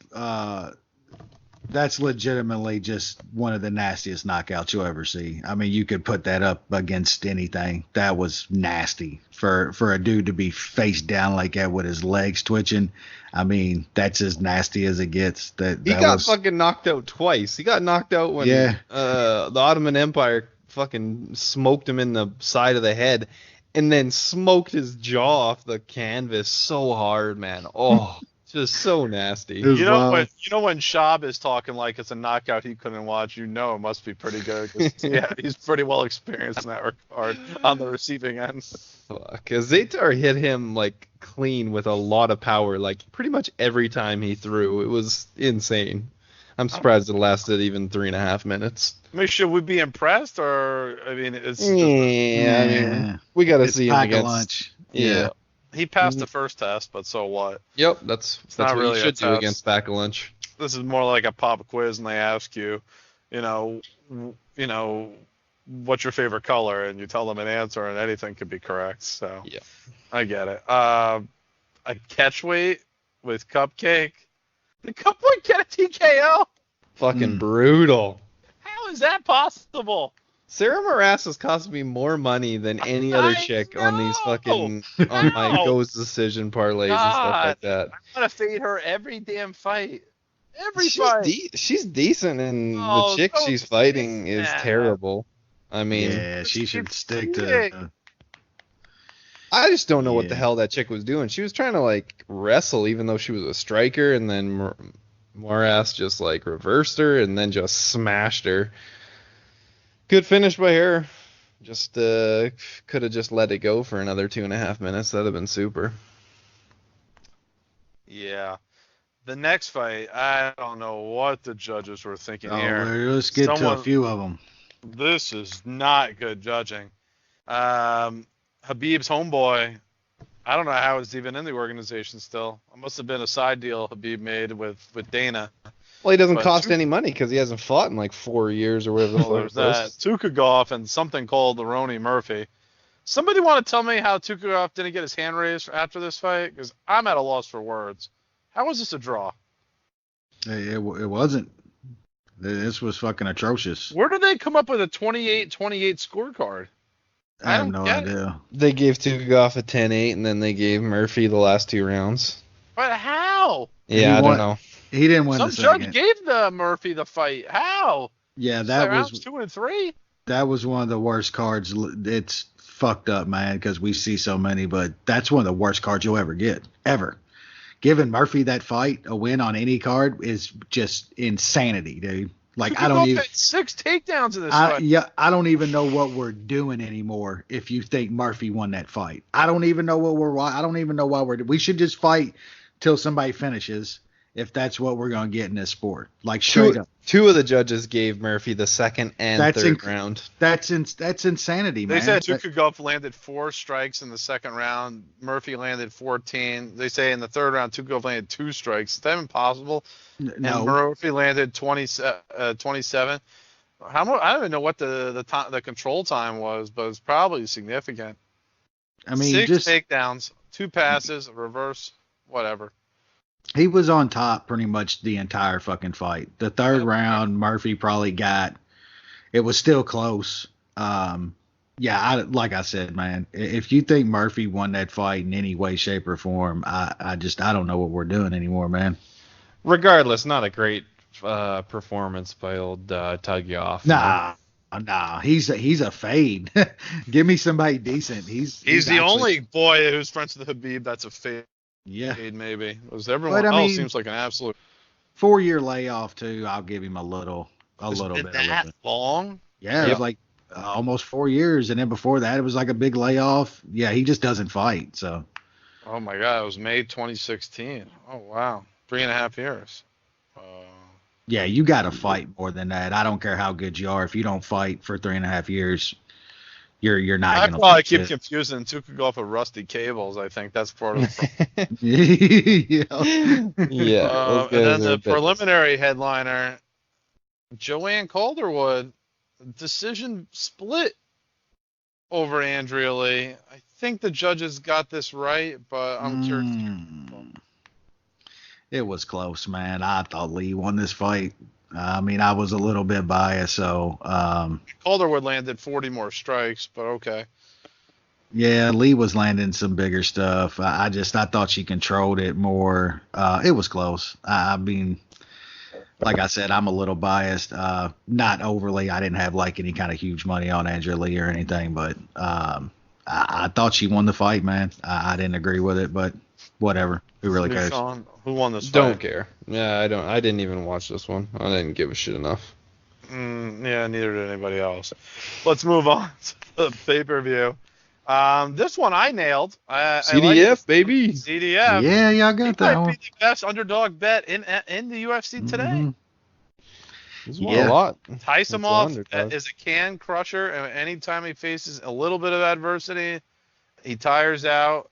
that's legitimately just one of the nastiest knockouts you'll ever see. I mean, you could put that up against anything. That was nasty for a dude to be face down like that with his legs twitching. I mean, that's as nasty as it gets. He got fucking knocked out twice. He got knocked out when the Ottoman Empire fucking smoked him in the side of the head, and then smoked his jaw off the canvas so hard, man. Oh. Just so nasty. When Shab is talking like it's a knockout he couldn't watch, it must be pretty good. He's pretty well experienced in that regard on the receiving end. Because Zatar hit him like clean with a lot of power, like pretty much every time he threw. It was insane. I'm surprised it lasted even 3.5 minutes. I mean, should we be impressed, or it's? We got to see him against Lunch. Yeah. He passed the first test, but so what? Yep, that's not what really you should do against Pack-a-Lunch. This is more like a pop quiz, and they ask you, what's your favorite color, and you tell them an answer, and anything could be correct. So yeah, I get it. A catch weight with Cupcake. Did Cupcake get a TKO? Fucking brutal. How is that possible? Sarah Morass has cost me more money than any other chick on these fucking on my Goes decision parlays and stuff like that. I'm gonna fade her every damn fight. Fight. She's decent, and the chick she's fighting is terrible. I mean, she should stick to. I just don't know what the hell that chick was doing. She was trying to like wrestle, even though she was a striker, and then Morass just like reversed her and then just smashed her. Good finish by her. Just could have just let it go for another 2.5 minutes. That'd have been super. Yeah. The next fight, I don't know what the judges were thinking here. Let's get to a few of them. This is not good judging. Habib's homeboy, I don't know how it's even in the organization still. It must have been a side deal Habib made with Dana. Well, he doesn't cost any money because he hasn't fought in like 4 years or whatever. There's that. Tukagov and something called Cerrone Murphy. Somebody want to tell me how Tukhugov didn't get his hand raised after this fight? Because I'm at a loss for words. How was this a draw? It wasn't. This was fucking atrocious. Where did they come up with a 28-28 scorecard? I have no idea. They gave Tukhugov a 10-8, and then they gave Murphy the last 2 rounds. But how? Yeah, I don't know. He didn't win Some the second. judge gave the Murphy the fight. How? Yeah, that was rounds 2 and 3. That was one of the worst cards. It's fucked up, man, because we see so many, but that's one of the worst cards you'll ever get, ever. Giving Murphy that fight, a win on any card, is just insanity, dude. Like, I don't even 6 takedowns in this fight. Yeah, I don't even know what we're doing anymore. If you think Murphy won that fight, I don't even know I don't even know why we should just fight till somebody finishes. If that's what we're gonna get in this sport, like straight up. 2 of the judges gave Murphy the second and third round. That's insanity, man. They said Tukhugov landed 4 strikes in the second round. Murphy landed 14. They say in the third round, Tukhugov landed 2 strikes. Is that impossible? No. And Murphy landed 27. I don't even know what the control time was, but it's probably significant. I mean, 6 takedowns, 2 passes, a reverse, whatever. He was on top pretty much the entire fucking fight. The third round, Murphy probably got. It was still close. Like I said, man, if you think Murphy won that fight in any way, shape, or form, I don't know what we're doing anymore, man. Regardless, not a great performance by old Tukhugov. Nah, he's a fade. Give me somebody decent. He's the only boy who's friends with Khabib that's a fade. Yeah, maybe. Was everyone else seems like an absolute 4-year layoff too. I'll give him a little bit. That long? Yeah, it was like almost 4 years, and then before that, it was like a big layoff. Yeah, he just doesn't fight. So. Oh my God! It was May 2016. Oh wow, 3.5 years. Yeah, you got to fight more than that. I don't care how good you are. If you don't fight for 3.5 years. You're not going to. I probably keep confusing Tukhugov with Rusty Cables. I think that's part of the yeah. And then the preliminary headliner, Joanne Calderwood, decision split over Andrea Lee. I think the judges got this right, but I'm curious. It was close, man. I thought Lee won this fight. I mean, I was a little bit biased, so. Calderwood landed 40 more strikes, but okay. Yeah, Lee was landing some bigger stuff. I thought she controlled it more. It was close. I mean, like I said, I'm a little biased. Not overly. I didn't have like any kind of huge money on Andrea Lee or anything, but I thought she won the fight, man. I didn't agree with it, but whatever. Who really cares? Sean, who won this fight? Don't care. Yeah, I don't. I didn't even watch this one. I didn't give a shit enough. Yeah, neither did anybody else. Let's move on to the pay-per-view. This one I nailed. CDF, baby. CDF. Yeah, y'all got that one. Might be the best underdog bet in the UFC today. Mm-hmm. He's won a lot. Taisimov is a can crusher, and anytime he faces a little bit of adversity, he tires out.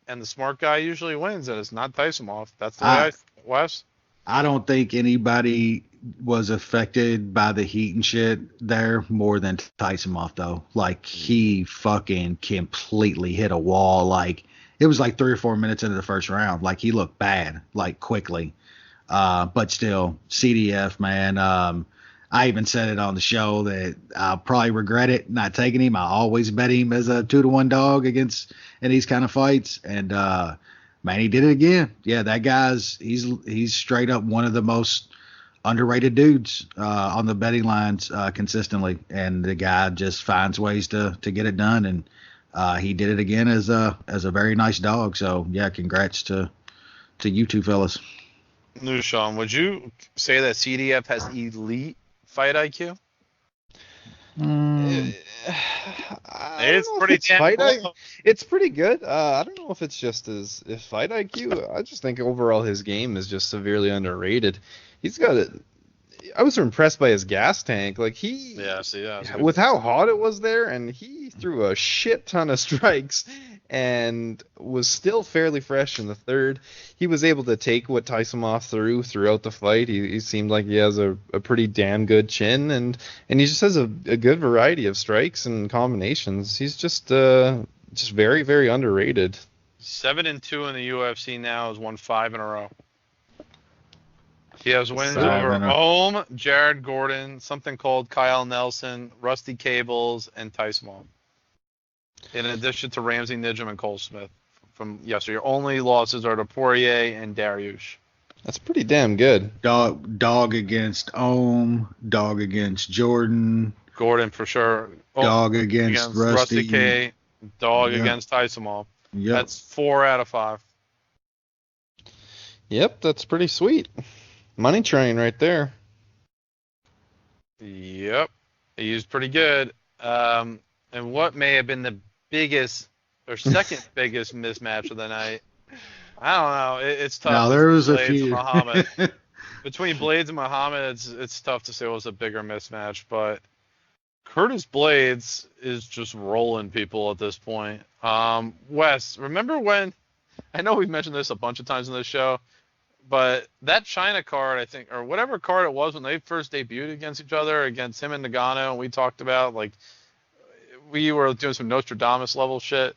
And the smart guy usually wins, and it's not Taisimov. That's the way Wes? I don't think anybody was affected by the heat and shit there more than Taisimov, though. Like, he fucking completely hit a wall. Like, it was like 3 or 4 minutes into the first round. Like, he looked bad, like, quickly. But still, CDF, man. I even said it on the show that I'll probably regret it not taking him. I always bet him as a 2-to-1 dog in these kind of fights. And, man, he did it again. Yeah, that guy's he's straight up one of the most underrated dudes on the betting lines consistently. And the guy just finds ways to get it done. And he did it again as a very nice dog. So, yeah, congrats to you two fellas. Sean, would you say that CDF has elite fight IQ? It's pretty it's pretty good. I don't know if it's just his fight IQ. I just think overall his game is just severely underrated. He's got I was impressed by his gas tank. Like with how hot it was there, and he threw a shit ton of strikes and was still fairly fresh in the third. He was able to take what Tyson threw throughout the fight. He seemed like he has a pretty damn good chin, and he just has a good variety of strikes and combinations. He's just very, very underrated. 7-2 in the UFC now. Has won 5 in a row. He has wins over Ohm, Jared Gordon, something called Kyle Nelson, Rusty Cables, and Tyson. In addition to Ramsey Nijem and Cole Smith from yesterday. Your only losses are to Poirier and Dariush. That's pretty damn good. Dog against Ohm, dog against Jordan. Gordon for sure. Dog against Rusty K. Dog against Tyson. Yep. That's 4 out of 5. Yep, that's pretty sweet. Money train right there. Yep. He's pretty good. And what may have been the biggest or second biggest mismatch of the night? I don't know. It's tough. No, there was a few. Between Blades and Muhammad, it's tough to say what was a bigger mismatch, but Curtis Blades is just rolling people at this point. Wes, remember when, I know we've mentioned this a bunch of times in this show, but that China card, I think, or whatever card it was when they first debuted against each other, against him and Nagano, and we talked about, like, we were doing some Nostradamus level shit,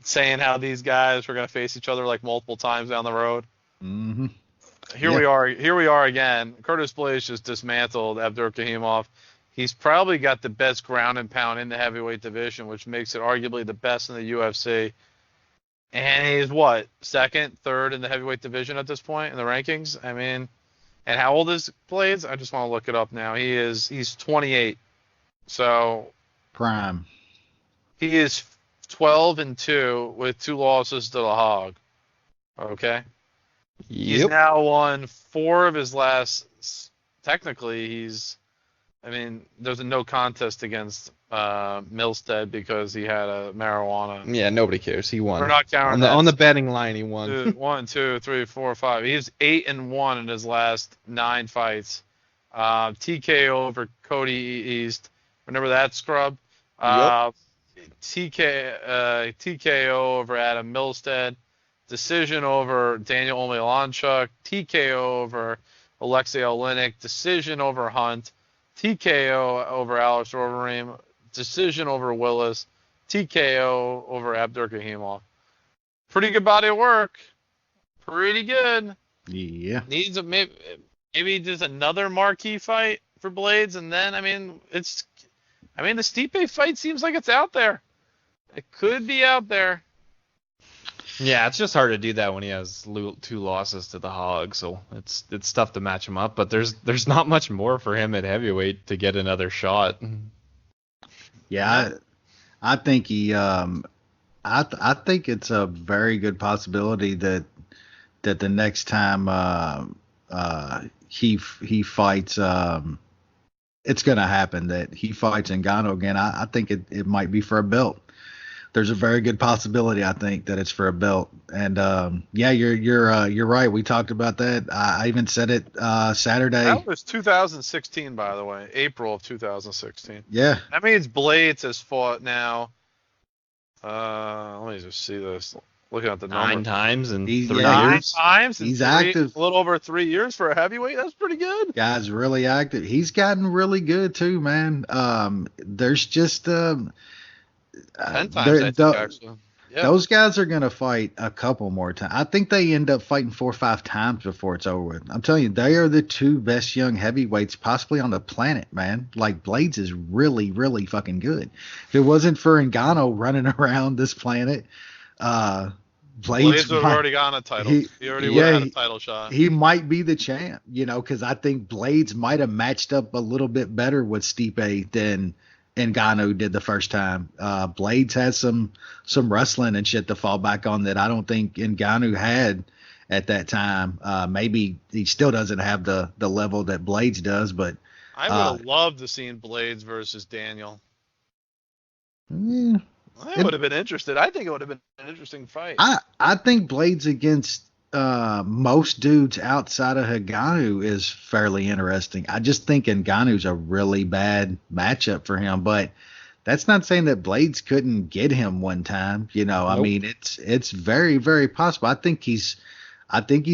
saying how these guys were going to face each other like multiple times down the road. Mm-hmm. Here we are again. Curtis Blades just dismantled Abdurakhimov. He's probably got the best ground and pound in the heavyweight division, which makes it arguably the best in the UFC. And he's what, second, third in the heavyweight division at this point in the rankings? I mean, and how old is Blades? I just want to look it up now. He's 28. So prime. He is 12-2 with 2 losses to the Hog. Okay. Yep. He's now won 4 of his last. Technically, there's a no contest against Milstead because he had a marijuana. Yeah, nobody cares. He won. We're not counting on the betting line. He won. 1, 2, 3, 4, 5. He's 8-1 in his last 9 fights. TKO over Cody East. Remember that scrub? Yep. TKO over Adam Milstead. Decision over Daniel Omielanchuk. TKO over Alexei Olenek. Decision over Hunt. TKO over Alex Overeem. Decision over Willis. TKO over Abdurakhimov. Pretty good body of work. Pretty good. Yeah. Needs maybe just another marquee fight for Blades, and then the Stipe fight seems like it's out there. It could be out there. Yeah, it's just hard to do that when he has 2 losses to the Hog, so it's tough to match him up. But there's not much more for him at heavyweight to get another shot. Yeah, I think he I think it's a very good possibility that the next time he fights, it's going to happen that he fights Ngannou again. I think it might be for a belt. There's a very good possibility, I think, that it's for a belt. And yeah, you're right. We talked about that. I even said it Saturday. That was 2016, by the way, April of 2016. Yeah. That means Blades has fought now. Let me just see this. Looking at the number. 9 times in 3 years. 9 times. He's active. A little over 3 years for a heavyweight. That's pretty good. Guy's really active. He's gotten really good too, man. There's just 10 times, I think, actually. Yep. Those guys are going to fight a couple more times. I think they end up fighting 4 or 5 times before it's over with. I'm telling you, they are the 2 best young heavyweights possibly on the planet, man. Like, Blades is really, really fucking good. If it wasn't for Ngannou running around this planet, Blades would have already gotten a title. He already would have had a title shot. He might be the champ, because I think Blades might have matched up a little bit better with Stipe than Ngannou did the first time. Blades has some wrestling and shit to fall back on that I don't think Ngannou had at that time. Maybe he still doesn't have the level that Blades does, but I would have loved to seen Blades versus Daniel. Yeah, I would have been interested. I think it would have been an interesting fight. I think Blades against most dudes outside of Ngannou is fairly interesting. I just think Ngannou's a really bad matchup for him, but that's not saying that Blades couldn't get him one time. Nope. I mean, it's very, very possible. I think he's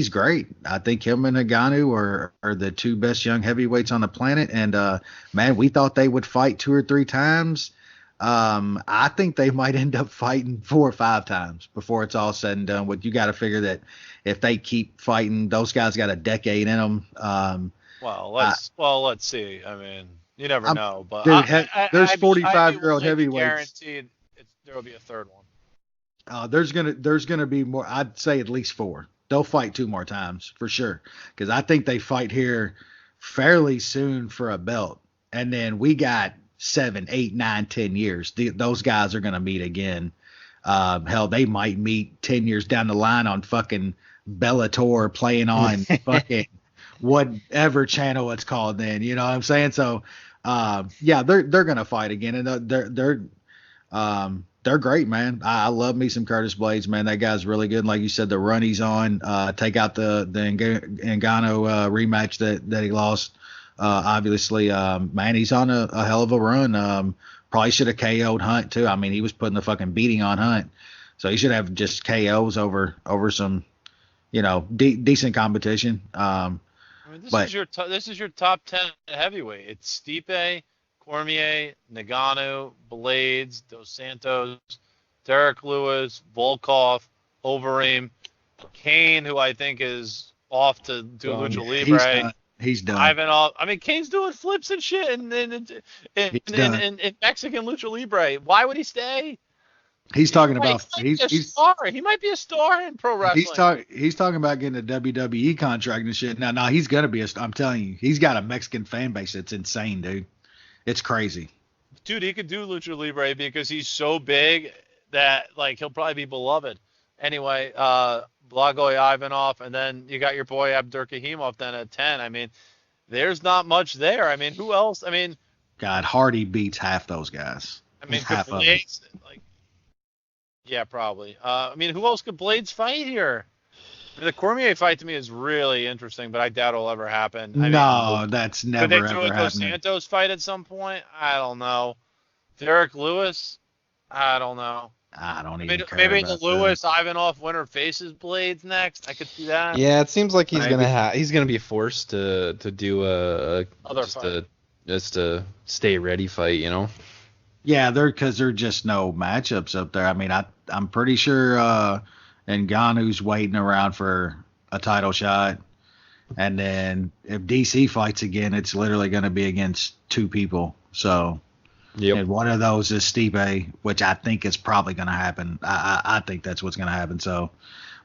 great. I think him and Ngannou are the two best young heavyweights on the planet. And man, we thought they would fight 2 or 3 times. I think they might end up fighting 4 or 5 times before it's all said and done. You got to figure that if they keep fighting, those guys got a decade in them. Let's see. I mean, you never know. But dude, there's 45-year-old heavyweights. Guaranteed, there will be a third one. There's gonna be more. I'd say at least 4. They'll fight 2 more times for sure, because I think they fight here fairly soon for a belt, and then we got 7, 8, 9, 10 years. Those guys are gonna meet again. Hell, they might meet 10 years down the line on fucking Bellator, playing on fucking whatever channel it's called then. You know what I'm saying? So, yeah, they're gonna fight again, and they're great, man. I love me some Curtis Blades, man. That guy's really good. Like you said, the run he's on, take out the Ngannou rematch that he lost. Obviously, man, he's on a hell of a run. Probably should have KO'd Hunt too. I mean, he was putting the fucking beating on Hunt, so he should have just KOs over some, decent competition. I mean, this is your top 10 heavyweight. It's Stipe, Cormier, Ngannou, Blades, Dos Santos, Derek Lewis, Volkov, Overeem, Kane, who I think is off to do Lucha Libre. He's done. Ivanov. I mean, Kane's doing flips and shit in Mexican Lucha Libre. Why would he stay? He's talking about he might be a star in pro wrestling. He's talking about getting a WWE contract and shit. Now he's gonna be I'm telling you, he's got a Mexican fan base that's insane, dude. It's crazy. Dude, he could do Lucha Libre because he's so big that he'll probably be beloved. Anyway, Blagoy Ivanov, and then you got your boy Abdurkahimov then at 10. I mean, there's not much there. I mean, who else? I mean, God, Hardy beats half those guys. I mean, half of Blades, yeah, probably. I mean, who else could Blades fight here? I mean, the Cormier fight to me is really interesting, but I doubt it'll ever happen. That's never ever happening. Could they do a Dos Santos fight at some point? I don't know. Derek Lewis? I don't know. I don't even care. Maybe the Lewis Ivanov winner faces Blades next. I could see that. Yeah, it seems like he's gonna be forced to do just a stay ready fight, Yeah, because there are just no matchups up there. I mean, I'm pretty sure Ngannou's waiting around for a title shot, and then if DC fights again, it's literally going to be against 2 people. So. Yep. And one of those is Stipe, which I think is probably going to happen. I think that's what's going to happen. So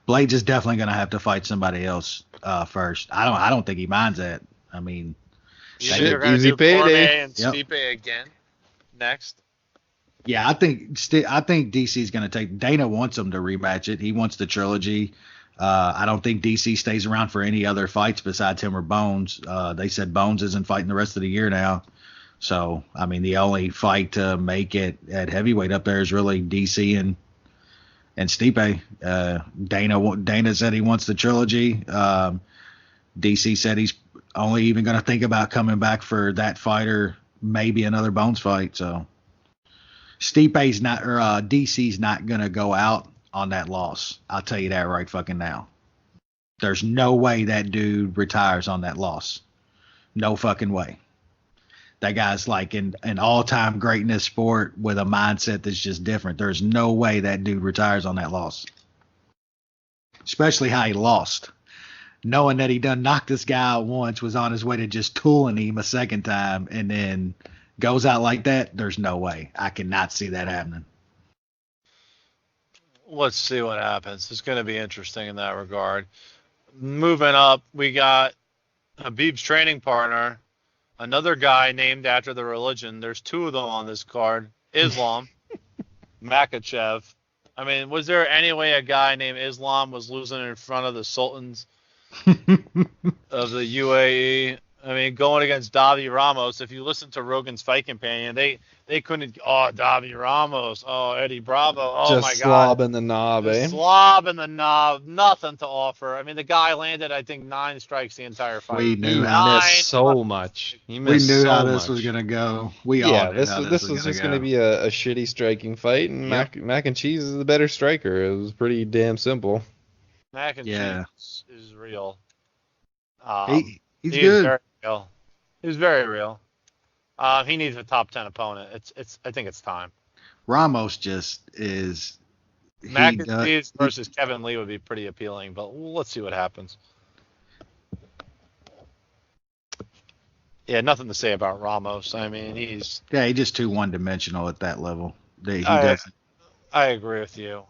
Blades is definitely going to have to fight somebody else first. I don't think he minds that. I mean, you're going to do Cormier and Stipe again next. Yeah, I think DC's going to take. Dana wants him to rematch it. He wants the trilogy. I don't think DC stays around for any other fights besides him or Bones. They said Bones isn't fighting the rest of the year now. So, I mean, the only fight to make it at heavyweight up there is really DC and Stipe. Dana said he wants the trilogy. DC said he's only even going to think about coming back for that fight or maybe another Bones fight. So, DC's not going to go out on that loss. I'll tell you that right fucking now. There's no way that dude retires on that loss. No fucking way. That guy's like an all-time great in this sport with a mindset that's just different. There's no way that dude retires on that loss. Especially how he lost. Knowing that he done knocked this guy out once, was on his way to just tooling him a second time, and then goes out like that, there's no way. I cannot see that happening. Let's see what happens. It's going to be interesting in that regard. Moving up, we got Khabib's training partner, another guy named after the religion. There's 2 of them on this card. Islam, Makhachev. I mean, was there any way a guy named Islam was losing in front of the sultans of the UAE? I mean, going against Davi Ramos, if you listen to Rogan's Fight Companion, they couldn't. Oh, Davi Ramos. Oh, Eddie Bravo. Oh Just my God. slob in the knob, Just eh? slob in the knob. Nothing to offer. I mean, the guy landed, I think, 9 strikes the entire fight. We knew He missed so much. He missed we knew so how this much. was gonna go. We all knew this how was just going to be a shitty striking fight, and Yep. Mac and Cheese is the better striker. It was pretty damn simple. Mac and Cheese is real. He's good. Very real. He's very real. He needs a top 10 opponent. I think it's time. Ramos just is. Mac and Cheese versus Kevin Lee would be pretty appealing, but let's see what happens. Yeah, nothing to say about Ramos. I mean, he's just too one-dimensional at that level. He doesn't. I agree with you.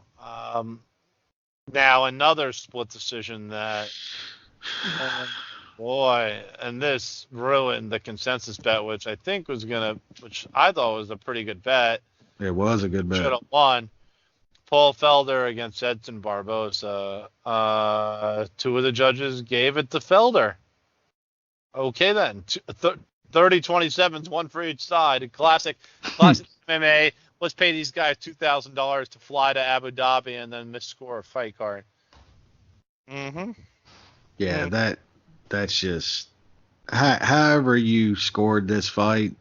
Now another split decision that, boy, and this ruined the consensus bet, which I thought was a pretty good bet. It was a good bet. Should have won. Paul Felder against Edson Barboza. 2 of the judges gave it to Felder. Okay then, 30-27s, 1 for each side. Classic MMA. Let's pay these guys $2,000 to fly to Abu Dhabi and then misscore a fight card. Mm-hmm. Yeah, that's just however you scored this fight.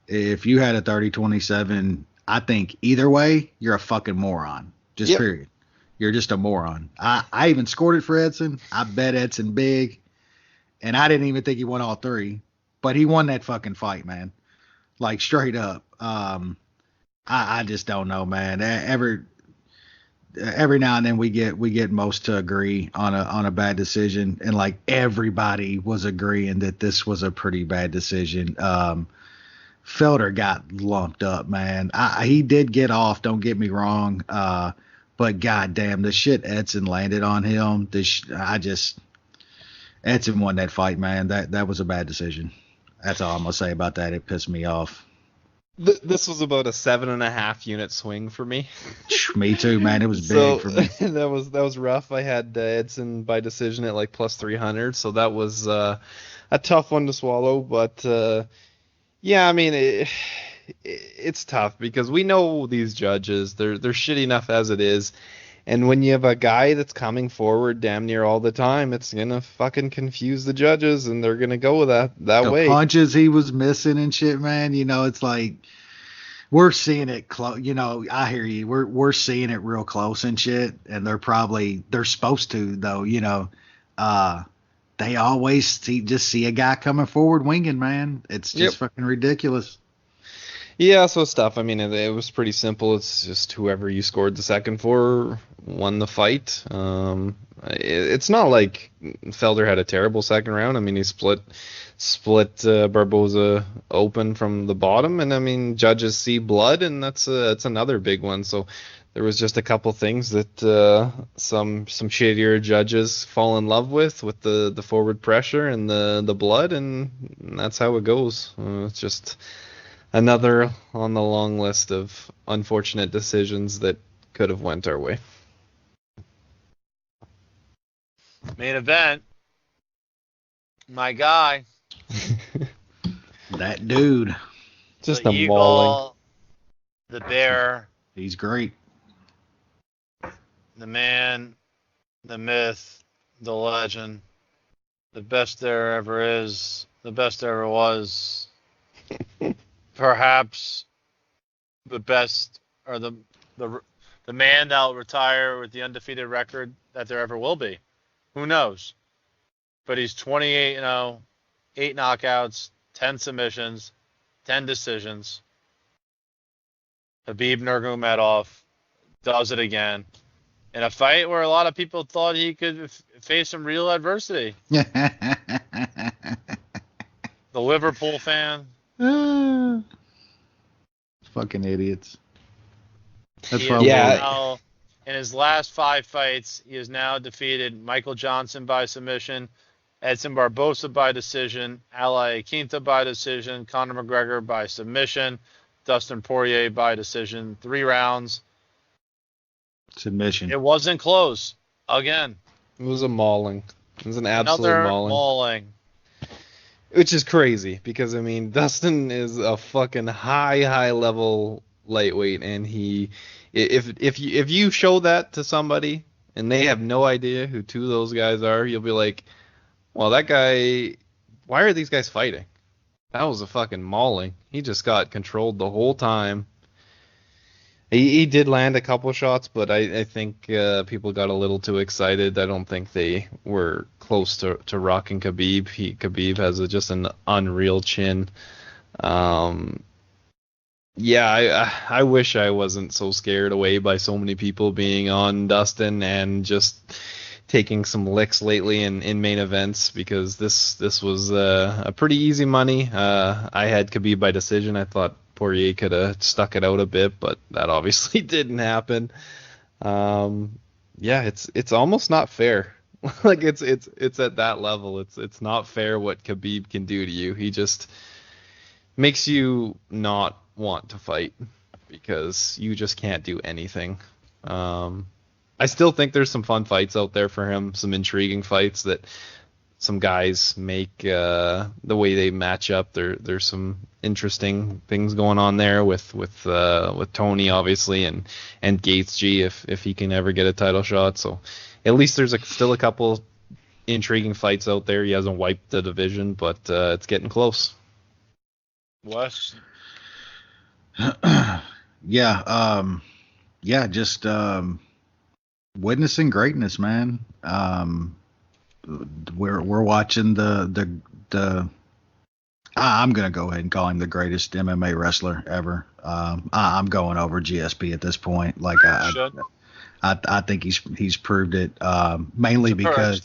If you had a 30-27, I think either way you're a fucking moron. Period. You're just a moron. I even scored it for Edson. I bet Edson big. And I didn't even think he won all 3, but he won that fucking fight, man. Like straight up. I just don't know, man. Every now and then we get most to agree on a bad decision, and like everybody was agreeing that this was a pretty bad decision. Felder got lumped up, man. He did get off. Don't get me wrong. But goddamn, the shit Edson landed on him. Edson won that fight, man. That was a bad decision. That's all I'm gonna say about that. It pissed me off. This was about a 7.5 unit swing for me. Me too, man. It was big for me. That was rough. I had Edson by decision at like plus 300, so that was a tough one to swallow. But yeah, I mean it's tough because we know these judges. They're shitty enough as it is. And when you have a guy that's coming forward damn near all the time, it's going to fucking confuse the judges, and they're going to go with that way. The punches he was missing and shit, man, it's like we're seeing it close. I hear you. We're seeing it real close and shit, and they're supposed to, though, they always see a guy coming forward winging, man. It's just fucking ridiculous. Yeah, so it's tough. I mean, it was pretty simple. It's just whoever you scored the second for won the fight. It's not like Felder had a terrible second round. I mean, he split Barboza open from the bottom, and I mean, judges see blood, and that's another big one. So there was just a couple things that some shittier judges fall in love with the forward pressure and the blood, and that's how it goes. It's just another on the long list of unfortunate decisions that could have went our way. Main event. My guy. That dude. Just the a Eagle, mauling. The Bear. He's great. The man, the myth, the legend. The best there ever is. The best there ever was. Perhaps the best, or the man that'll retire with the undefeated record that there ever will be. Who knows? But he's 28-0, 8 knockouts, 10 submissions, 10 decisions. Khabib Nurmagomedov does it again in a fight where a lot of people thought he could face some real adversity. The Liverpool fan. Fucking idiots. That's now, in his last 5 fights, he has now defeated Michael Johnson by submission, Edson Barboza by decision, Ali Quinta by decision, Conor McGregor by submission, Dustin Poirier by decision. 3 rounds. Submission. It wasn't close. Again. It was a mauling. It was an absolute Another mauling. Which is crazy because I mean Dustin is a fucking high level lightweight, and if you show that to somebody and they have no idea who two of those guys are, you'll be like, well, that guy, why are these guys fighting? That was a fucking mauling. He just got controlled the whole time. He did land a couple shots, but I think people got a little too excited. I don't think they were close to rocking Khabib. Khabib has just an unreal chin. Yeah, I wish I wasn't so scared away by so many people being on Dustin and just taking some licks lately in main events, because this was a pretty easy money. I had Khabib by decision. I thought Poirier could have stuck it out a bit, but that obviously didn't happen. Yeah, it's almost not fair. Like it's at that level. It's not fair what Khabib can do to you. He just makes you not want to fight because you just can't do anything. I still think there's some fun fights out there for him, some intriguing fights that some guys make, the way they match up. There's some interesting things going on there with Tony obviously and Gaethje if he can ever get a title shot. So at least there's still a couple intriguing fights out there. He hasn't wiped the division, but it's getting close. Wes? Just witnessing greatness, man. We're watching the I'm gonna go ahead and call him the greatest MMA wrestler ever. I'm going over GSP at this point. Like I think he's proved it. Mainly because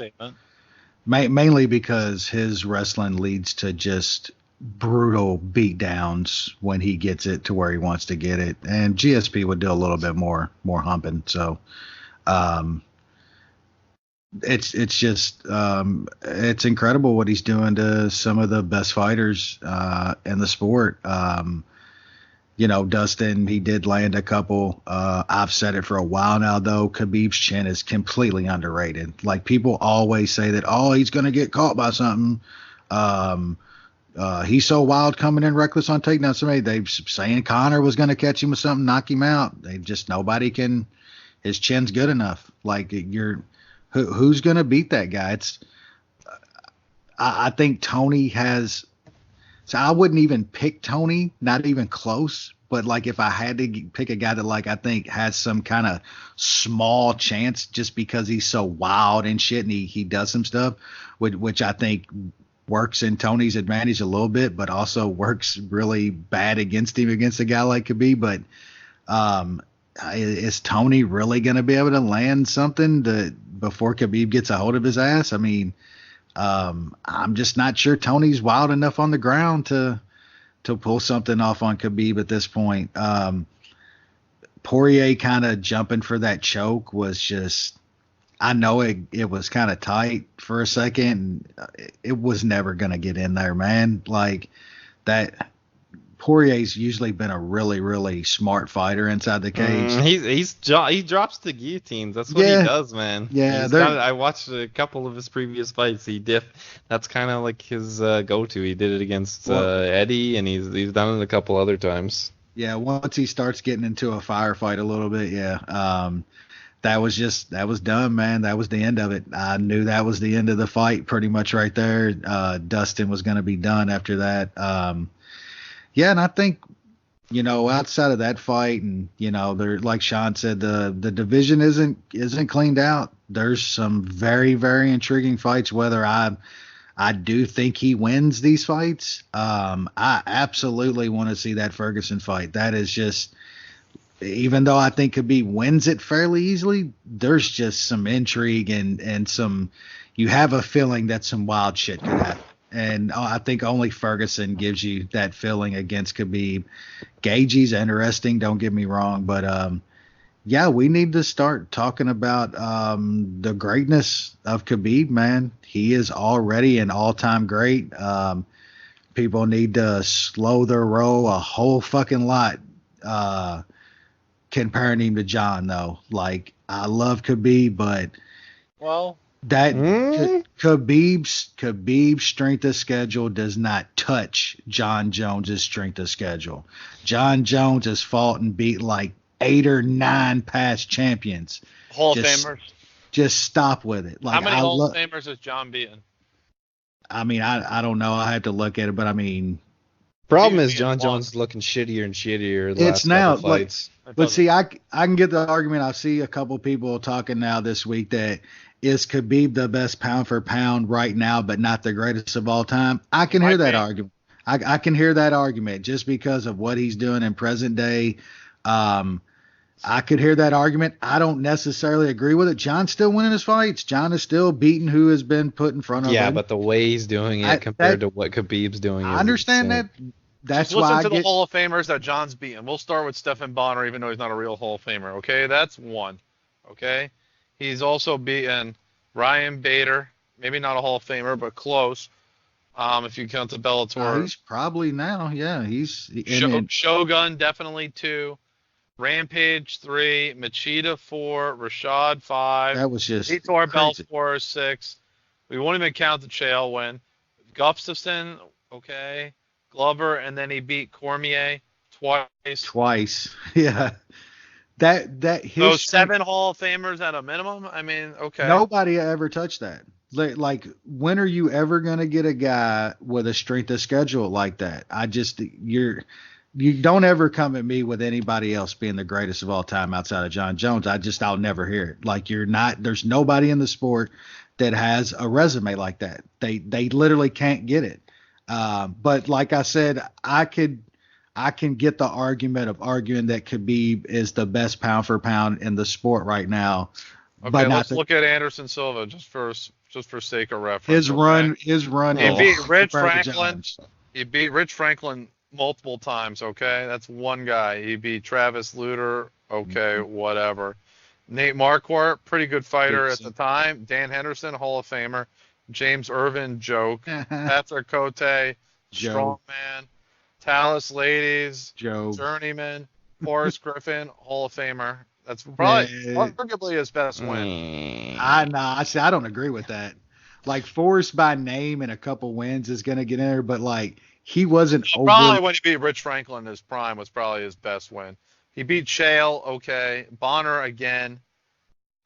his wrestling leads to just brutal beatdowns when he gets it to where he wants to get it, and GSP would do a little bit more humping. So it's just it's incredible what he's doing to some of the best fighters in the sport. Dustin, he did land a couple. I've said it for a while now, though. Khabib's chin is completely underrated. Like, people always say that, oh, he's going to get caught by something. He's so wild coming in reckless on takedown. They saying Connor was going to catch him with something, knock him out. Nobody can. His chin's good enough. Like, who's going to beat that guy? I think Tony has. So I wouldn't even pick Tony, not even close. But like, if I had to pick a guy that I think has some kind of small chance, just because he's so wild and shit, and he does some stuff, which I think works in Tony's advantage a little bit, but also works really bad against him against a guy like Khabib. But is Tony really going to be able to land something before Khabib gets a hold of his ass? I mean, I'm just not sure Tony's wild enough on the ground to pull something off on Khabib at this point. Poirier kind of jumping for that choke was just, I know it was kind of tight for a second. It was never going to get in there, man. Like, that. Poirier's usually been a really, really smart fighter inside the cage. He drops the guillotines. That's what he does, man. Yeah, I watched a couple of his previous fights. That's kind of like his go-to. He did it against Eddie, and he's done it a couple other times. Yeah, once he starts getting into a firefight a little bit, that was done, man. That was the end of it. I knew that was the end of the fight pretty much right there. Dustin was going to be done after that. And I think, outside of that fight, and there, like Sean said, the division isn't cleaned out. There's some very, very intriguing fights. Whether I do think he wins these fights, I absolutely want to see that Ferguson fight. That is just, even though I think Khabib wins it fairly easily, there's just some intrigue and some. You have a feeling that some wild shit could happen. And I think only Ferguson gives you that feeling against Khabib. Gaethje's interesting, don't get me wrong, but we need to start talking about the greatness of Khabib, man. He is already an all-time great. People need to slow their roll a whole fucking lot comparing him to John, though. Like, I love Khabib, but That Khabib's strength of schedule does not touch John Jones's strength of schedule. John Jones has fought and beat like 8 or 9 past champions. Hall of Famers. Just stop with it. Like, how many Hall of Famers has John beaten? I mean, I don't know. I have to look at it, but I mean, problem is John Jones is looking shittier and shittier. It's now fights. But see, I can get the argument. I see a couple people talking now this week that is Khabib the best pound for pound right now, but not the greatest of all time. I can hear that argument. I can hear that argument just because of what he's doing in present day. I could hear that argument. I don't necessarily agree with it. John's still winning his fights. John is still beating who has been put in front of him. Yeah, but the way he's doing it compared to what Khabib's doing. I understand that. That's just why listen to the Hall of Famers that John's beating. We'll start with Stephan Bonner, even though he's not a real Hall of Famer. Okay, that's one. Okay, he's also beaten Ryan Bader, maybe not a Hall of Famer, but close. If you count the Bellator, he's probably now. Yeah, he's Shogun definitely 2. Rampage 3, Machida 4, Rashad 5. That was just Vitor Belfort 6. We won't even count the Chael win. Gustafsson, okay. Glover, and then he beat Cormier twice. Yeah. That those 7 Hall of Famers at a minimum. I mean, okay. Nobody ever touched that. Like, when are you ever gonna get a guy with a strength of schedule like that? You don't ever come at me with anybody else being the greatest of all time outside of John Jones. I'll never hear it. Like, there's nobody in the sport that has a resume like that. They literally can't get it. But like I said, I can get the argument of arguing that Khabib is the best pound for pound in the sport right now. Okay, but let's look at Anderson Silva just for sake of reference. His run. He beat Rich Franklin. He beat Rich Franklin multiple times, okay? That's one guy. He beat Travis Lutter, okay, whatever. Nate Marquardt, pretty good fighter at the time. Dan Henderson, Hall of Famer. James Irvin, joke. Patrick Cote, strongman. Talus Ladies, journeyman. Forrest Griffin, Hall of Famer. That's probably arguably his best win. I don't agree with that. Like, Forrest by name and a couple wins is going to get in there, but like, he wasn't probably when he beat Rich Franklin in his prime was probably his best win. He beat Chael, okay. Bonner again.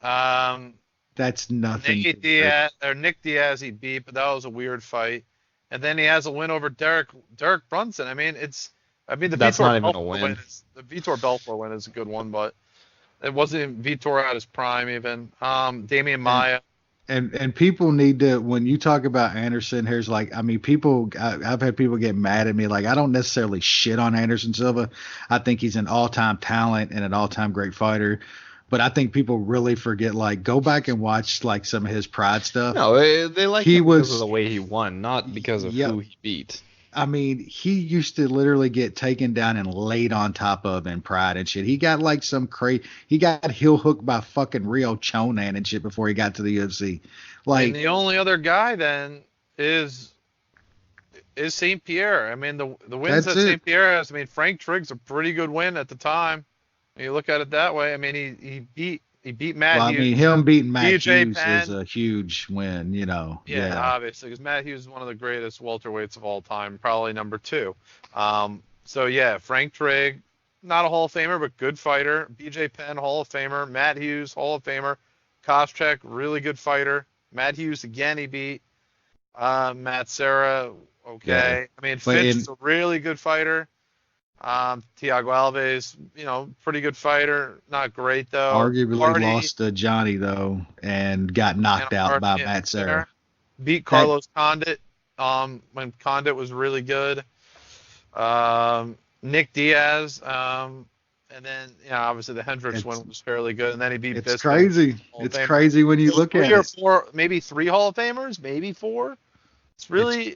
That's nothing. Nick Diaz he beat, but that was a weird fight. And then he has a win over Derek Brunson. I mean, that's not even a win. The Vitor Belfort win is a good one, but it wasn't Vitor at his prime even. Damian Maia. And people need to, when you talk about Anderson, I've had people get mad at me. Like, I don't necessarily shit on Anderson Silva. I think he's an all-time talent and an all-time great fighter. But I think people really forget, like, go back and watch, like, some of his Pride stuff. No, they like him because of the way he won, not because of who he beat. I mean, he used to literally get taken down and laid on top of in Pride and shit. He got like he got heel hooked by fucking Rio Chonan and shit before he got to the UFC. Like, and the only other guy then is St. Pierre. I mean, the wins that St. Pierre has. I mean, Frank Trigg's a pretty good win at the time. When you look at it that way. I mean, he beat Matt Hughes. I mean, him beating Matt Hughes is a huge win, you know. Yeah, obviously, because Matt Hughes is one of the greatest welterweights of all time, probably number 2. So, yeah, Frank Trigg, not a Hall of Famer, but good fighter. BJ Penn, Hall of Famer. Matt Hughes, Hall of Famer. Koscheck, really good fighter. Matt Hughes, again, he beat Matt Serra. Okay. Yeah. I mean, Fitch is a really good fighter. Thiago Alves, pretty good fighter. Not great, though. Arguably lost to Johnny, though, and got knocked out by Matt Serra. Beat Carlos Condit when Condit was really good. Nick Diaz, and then, obviously the Hendricks win was fairly good, and then he beat Bisping. It's crazy. It's crazy when you look at it. 3 or 4, maybe 3 Hall of Famers, maybe 4. It's really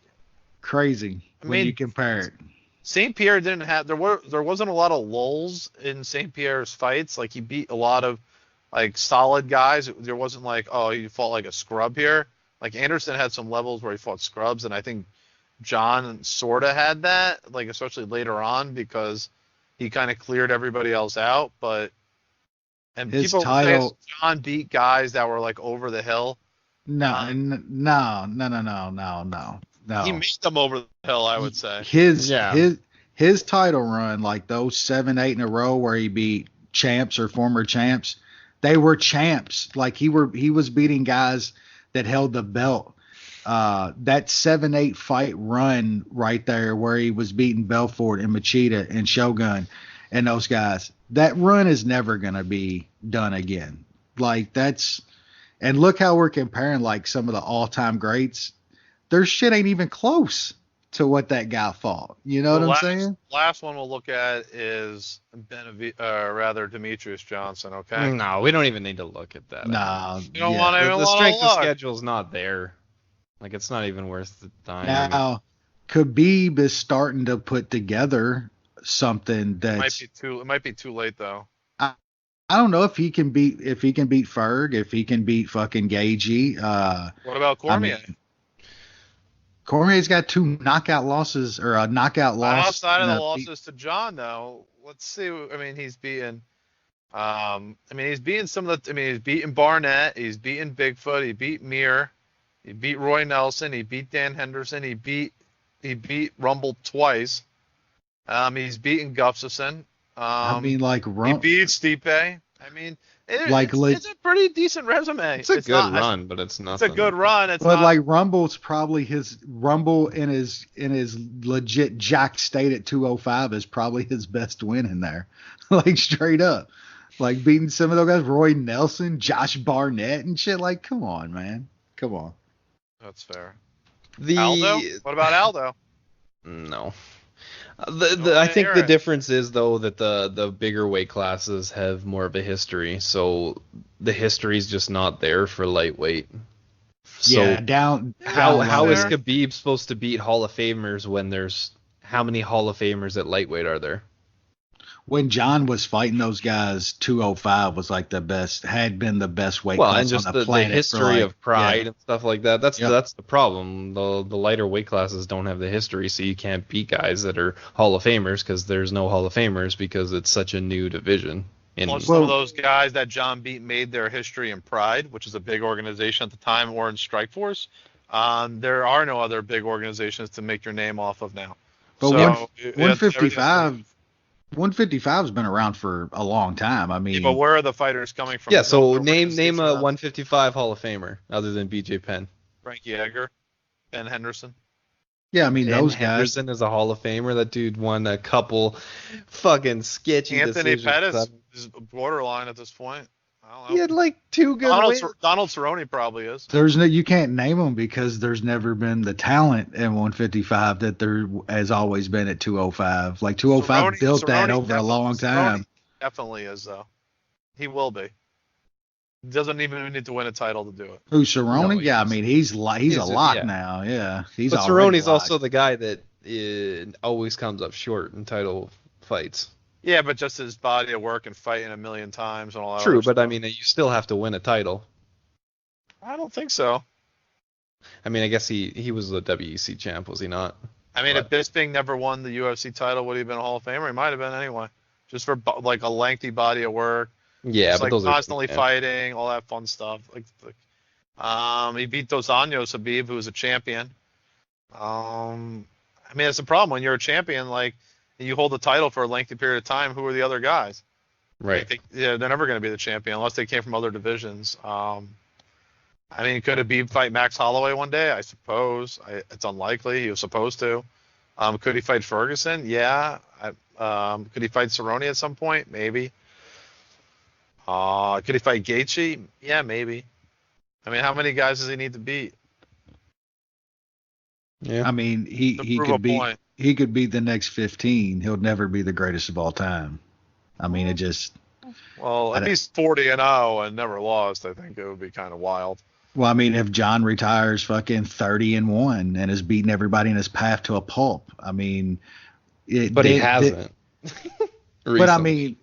crazy when you compare it. St. Pierre didn't have there wasn't a lot of lulls in St. Pierre's fights. Like, he beat a lot of like solid guys. There wasn't like, oh, he fought like a scrub here. Like, Anderson had some levels where he fought scrubs, and I think John sorta had that, like, especially later on, because he kind of cleared everybody else out. But people say John beat guys that were like over the hill. No. He made them over the hill, I would say. His title run, like those 7-8 in a row where he beat champs or former champs, they were champs. Like he was beating guys that held the belt. That 7-8 fight run right there where he was beating Belfort and Machida and Shogun and those guys, that run is never going to be done again. Like and look how we're comparing like some of the all-time greats. Their shit ain't even close to what that guy fought. You know what I'm saying? Last one we'll look at is Demetrius Johnson. Okay. No, we don't even need to look at that. No, you don't want to. The strength of schedule's not there. Like it's not even worth the time. Now, Khabib is starting to put together something that it might be too late though. I don't know if he can beat Ferg, if he can beat fucking Gaethje. What about Cormier? Cormier's got 2 knockout losses or a knockout loss. Outside of the losses to John, though, let's see. I mean, he's beaten. He's beaten he's beaten Barnett. He's beaten Bigfoot. He beat Mir. He beat Roy Nelson. He beat Dan Henderson. He beat Rumble twice. He's beaten Gustafsson. He beat Stipe. It's a pretty decent resume. It's a good run, but it's nothing. It's a good run. Rumble's probably Rumble in his legit jacked state at 205 is probably his best win in there. Like straight up. Like beating some of those guys, Roy Nelson, Josh Barnett and shit. Like, come on, man. Come on. That's fair. Aldo? What about Aldo? No. I think the difference is though that the bigger weight classes have more of a history, so the history is just not there for lightweight. So how is Khabib supposed to beat Hall of Famers when there's how many Hall of Famers at lightweight are there? When John was fighting those guys, 205 was like had been the best weight class and just on the planet. The history of pride and stuff like that. That's the problem. The lighter weight classes don't have the history, so you can't beat guys that are Hall of Famers because there's no Hall of Famers because it's such a new division. Some of those guys that John beat made their history in Pride, which is a big organization at the time, or in Strikeforce. There are no other big organizations to make your name off of now. But 155. 155 has been around for a long time. I mean, but where are the fighters coming from? Yeah, so name a 155 Hall of Famer other than BJ Penn. Frankie Edgar, Ben Henderson. Yeah, I mean those guys. Henderson is a Hall of Famer. That dude won a couple fucking sketchy Anthony decisions. Pettis is borderline at this point. I don't know. He had like 2 good wins. Donald Cerrone probably is. You can't name them because there's never been the talent in 155 that there has always been at 205. Like 205 built that over a long time. Definitely is though. He will be. Doesn't even need to win a title to do it. Who, Cerrone? No, yeah, I mean he's a lock now. Yeah, but Cerrone's also the guy that always comes up short in title fights. Yeah, but just his body of work and fighting a million times and all that. True, but I mean, you still have to win a title. I don't think so. I mean, I guess he was the WEC champ, was he not? I mean, if Bisping never won the UFC title, would he have been a Hall of Famer? He might have been anyway. Just for like a lengthy body of work. Yeah, just but like constantly fighting, all that fun stuff. He beat Dos Anjos Khabib, who was a champion. I mean, it's a problem when you're a champion, like. You hold the title for a lengthy period of time. Who are the other guys? Right. They're never going to be the champion unless they came from other divisions. I mean, could Khabib fight Max Holloway one day? I suppose. It's unlikely. He was supposed to. Could he fight Ferguson? Yeah. Could he fight Cerrone at some point? Maybe. Could he fight Gaethje? Yeah, maybe. I mean, how many guys does he need to beat? Yeah. I mean, he could beat. He could be the next 15. He'll never be the greatest of all time. I mean, it just. Well, if he's 40-0 and never lost, I think it would be kind of wild. Well, I mean, if John retires fucking 30-1 and has beaten everybody in his path to a pulp, I mean. He hasn't. But I mean,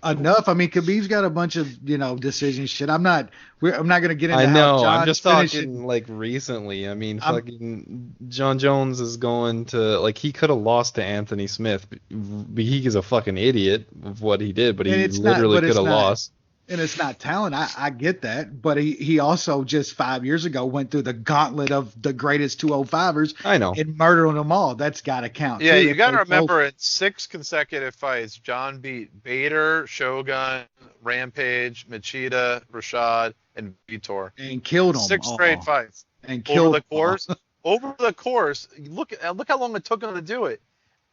enough. I mean, Khabib's got a bunch of decision shit. I'm not gonna get into. I know. How John's I'm just talking like recently. I mean, fucking John Jones is going to he could have lost to Anthony Smith. But he is a fucking idiot of what he did, but he literally could have lost. And it's not talent. I get that, but he also just 5 years ago went through the gauntlet of the greatest 205ers. I know. And murdering them all. That's got to count. Yeah, too. you got to remember in 6 consecutive fights, John beat Bader, Shogun, Rampage, Machida, Rashad, and Vitor. And killed them. 6 straight fights. And killed over the course, look how long it took him to do it.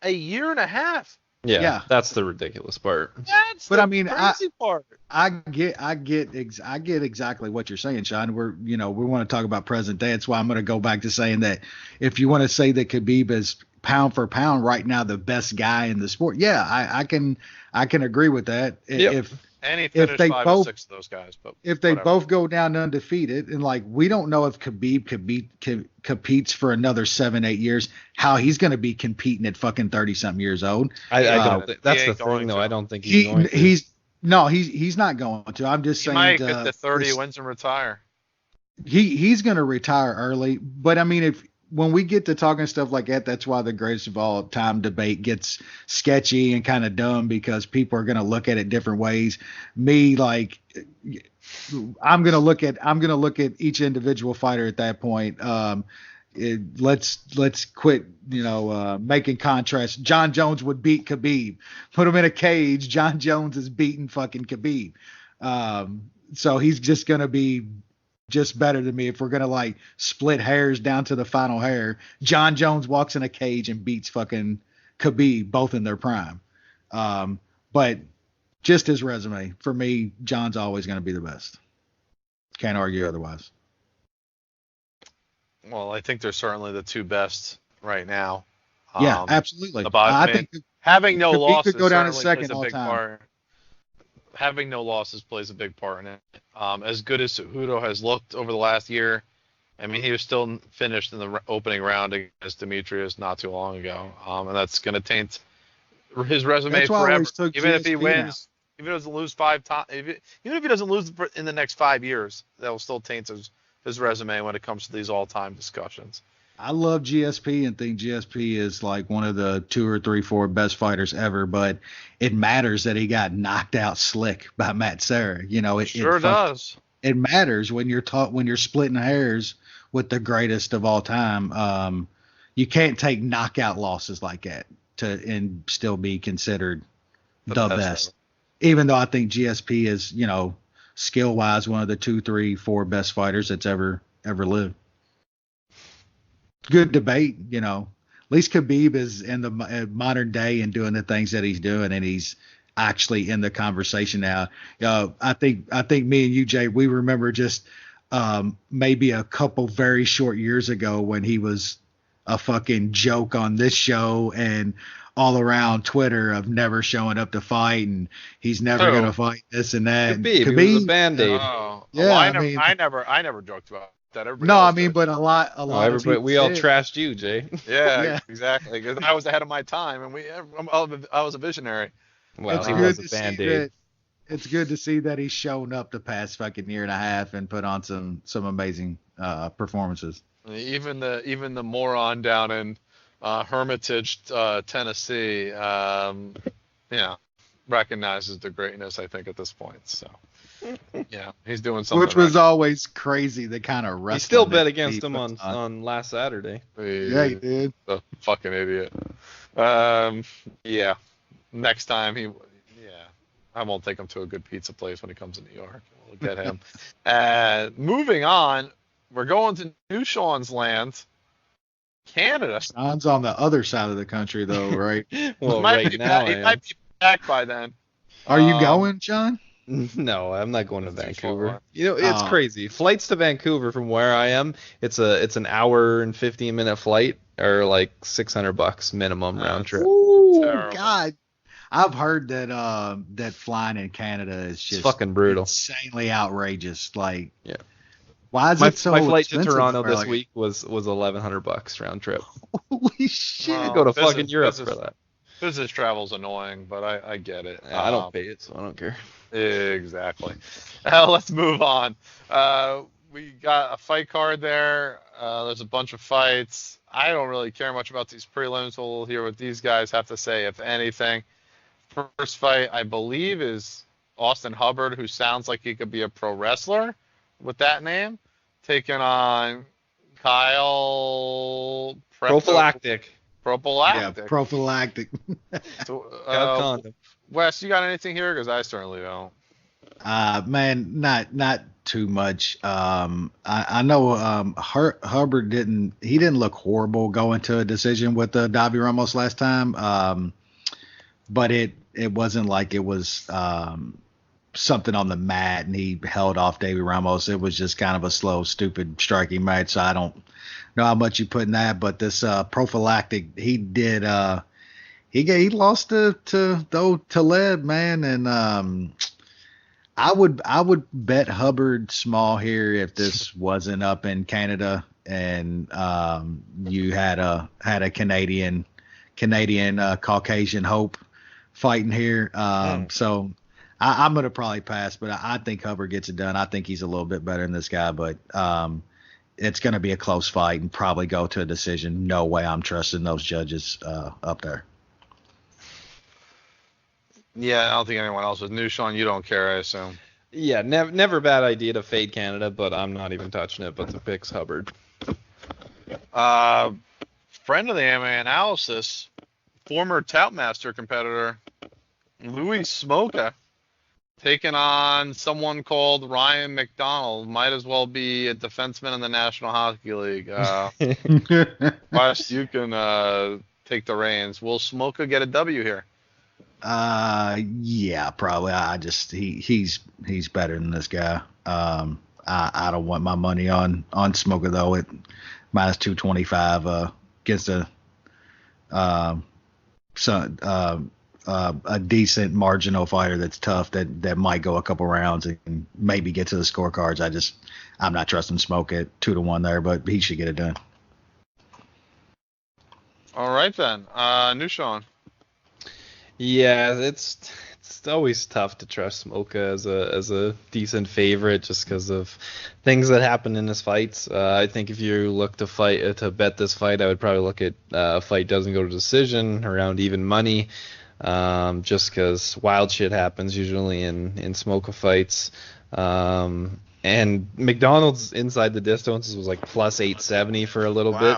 A year and a half. Yeah, that's the ridiculous part. That's the crazy part. I get exactly what you're saying, Sean. We want to talk about present day. That's why I'm going to go back to saying that if you want to say that Khabib is pound for pound right now the best guy in the sport, yeah, I can agree with that. Yep. And he finished 5 or 6 of those guys. But if they both go down undefeated, and like we don't know if Khabib competes for another 7-8 years, how he's going to be competing at fucking 30-something years old. I don't. That's the thing, though. I don't think he's going to. He's not going to. I'm just saying. He might get the 30 wins and retire. He's going to retire early, but I mean, when we get to talking stuff like that, that's why the greatest of all time debate gets sketchy and kind of dumb because people are going to look at it different ways. Me, like, I'm going to look at each individual fighter at that point. Let's quit, making contrast. John Jones would beat Khabib. Put him in a cage. John Jones is beating fucking Khabib. So he's just going to be just better than me. If we're going to like split hairs down to the final hair, John Jones walks in a cage and beats fucking Khabib, both in their prime. But just his resume, for me, John's always going to be the best. Can't argue otherwise. Well, I think they're certainly the 2 best right now. Yeah, absolutely. I think having no losses could go down a second plays a big part. Having no losses plays a big part in it. As good as Cejudo has looked over the last year, I mean, he was still finished in the opening round against Demetrius not too long ago, and that's going to taint his resume forever. Even if he wins, even if he doesn't lose 5 times, even if he doesn't lose in the next 5 years, that will still taint his resume when it comes to these all-time discussions. I love GSP and think GSP is like one of the 2 or 3, 4 best fighters ever, but it matters that he got knocked out slick by Matt Serra. It sure does. It matters when you're splitting hairs with the greatest of all time. You can't take knockout losses like that and still be considered the best. Even though I think GSP is, skill wise one of the 2, 3, 4 best fighters that's ever lived. Good debate, At least Khabib is in the modern day and doing the things that he's doing, and he's actually in the conversation now. I think me and you, Jay, we remember just maybe a couple very short years ago when he was a fucking joke on this show and all around Twitter of never showing up to fight and he's never going to fight this and that. Khabib was a Band-Aid. Oh. Yeah, well, I never joked about that. But a lot. Everybody, we all trashed you, Jay. Yeah, exactly. Because I was ahead of my time, and I was a visionary. Well, he was a Band-Aid. It's good to see that he's shown up the past fucking year and a half and put on some amazing performances. Even the moron down in Hermitage, Tennessee, recognizes the greatness. I think at this point, so. Yeah, he's doing something. Which was always crazy. The kind of wrestling. He still bet against him on last Saturday. Yeah, he did. The fucking idiot. Yeah. Next time I won't take him to a good pizza place when he comes to New York. We'll get him. Moving on, we're going to New Sean's land, Canada. Sean's on the other side of the country, though, right? Well, he right now he might be back by then. Are you going, Sean? No, I'm not going to Vancouver. It's crazy. Flights to Vancouver from where I am, it's an hour and 15-minute flight, or like $600 minimum round trip. Ooh, God. I've heard that flying in Canada is just fucking brutal, insanely outrageous. Like, yeah. Why is it so expensive? My flight to expensive Toronto this week was $1,100 round trip. Holy shit! Well, go to fucking Europe for that. Business travel's annoying, but I get it. I don't pay it, so I don't care. Exactly. Let's move on. We got a fight card there. There's a bunch of fights. I don't really care much about these prelims. We'll hear what these guys have to say, if anything. First fight, I believe, is Austin Hubbard, who sounds like he could be a pro wrestler with that name, taking on Kyle Prophylactic. Yeah, prophylactic. So, Wes, you got anything here? Because I certainly don't. Man, not too much. I know Hubbard didn't look horrible going to a decision with Davy Ramos last time. But it wasn't like it was something on the mat and he held off Davy Ramos. It was just kind of a slow, stupid striking match. So I don't know how much you put in that. But this prophylactic, he did. He lost to Taleb, man, and I would bet Hubbard small here if this wasn't up in Canada and you had a Canadian Caucasian hope fighting here. So I'm gonna probably pass, but I think Hubbard gets it done. I think he's a little bit better than this guy, but it's gonna be a close fight and probably go to a decision. No way I'm trusting those judges up there. Yeah, I don't think anyone else is. New Sean, you don't care, I assume. Yeah, never a bad idea to fade Canada, but I'm not even touching it. But the pick's Hubbard. Friend of the mma-analysis, former Toutmaster competitor, Louis Smoka, taking on someone called Ryan McDonald. Might as well be a defenseman in the National Hockey League. Wes, you can take the reins. Will Smoka get a W here? Yeah, probably. He's better than this guy. I don't want my money on Smoker though at minus 225 against a decent marginal fighter that's tough that might go a couple rounds and maybe get to the scorecards. I'm not trusting Smoke at 2-1 there, but he should get it done. All right then, New Sean. Yeah, it's always tough to trust Smoka as a decent favorite just because of things that happen in his fights. I think if you look to bet this fight, I would probably look at a fight doesn't go to decision around even money, just because wild shit happens usually in Smoka fights. And McDonald's inside the distance was like plus 870 for a little bit.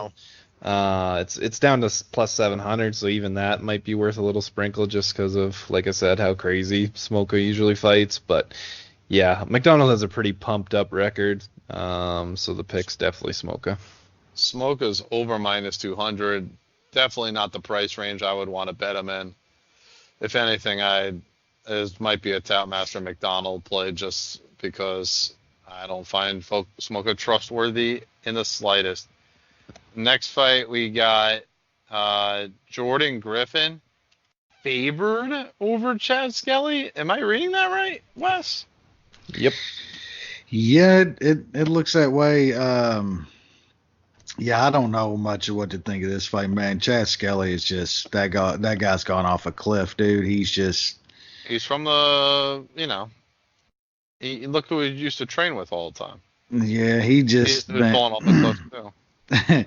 It's down to plus 700, so even that might be worth a little sprinkle just because of, like I said, how crazy Smoka usually fights. But yeah, McDonald has a pretty pumped up record, so the pick's definitely Smoka. Smoka's over minus 200. Definitely not the price range I would want to bet him in. If anything, it might be a Toutmaster McDonald play just because I don't find Smoka trustworthy in the slightest. Next fight, we got Jordan Griffin favored over Chad Skelly. Am I reading that right, Wes? Yep. Yeah, it looks that way. Yeah, I don't know much of what to think of this fight, man. Chad Skelly is just that guy's gone off a cliff, dude. He's from the look who he used to train with all the time. Yeah, he's falling off the cliff too. I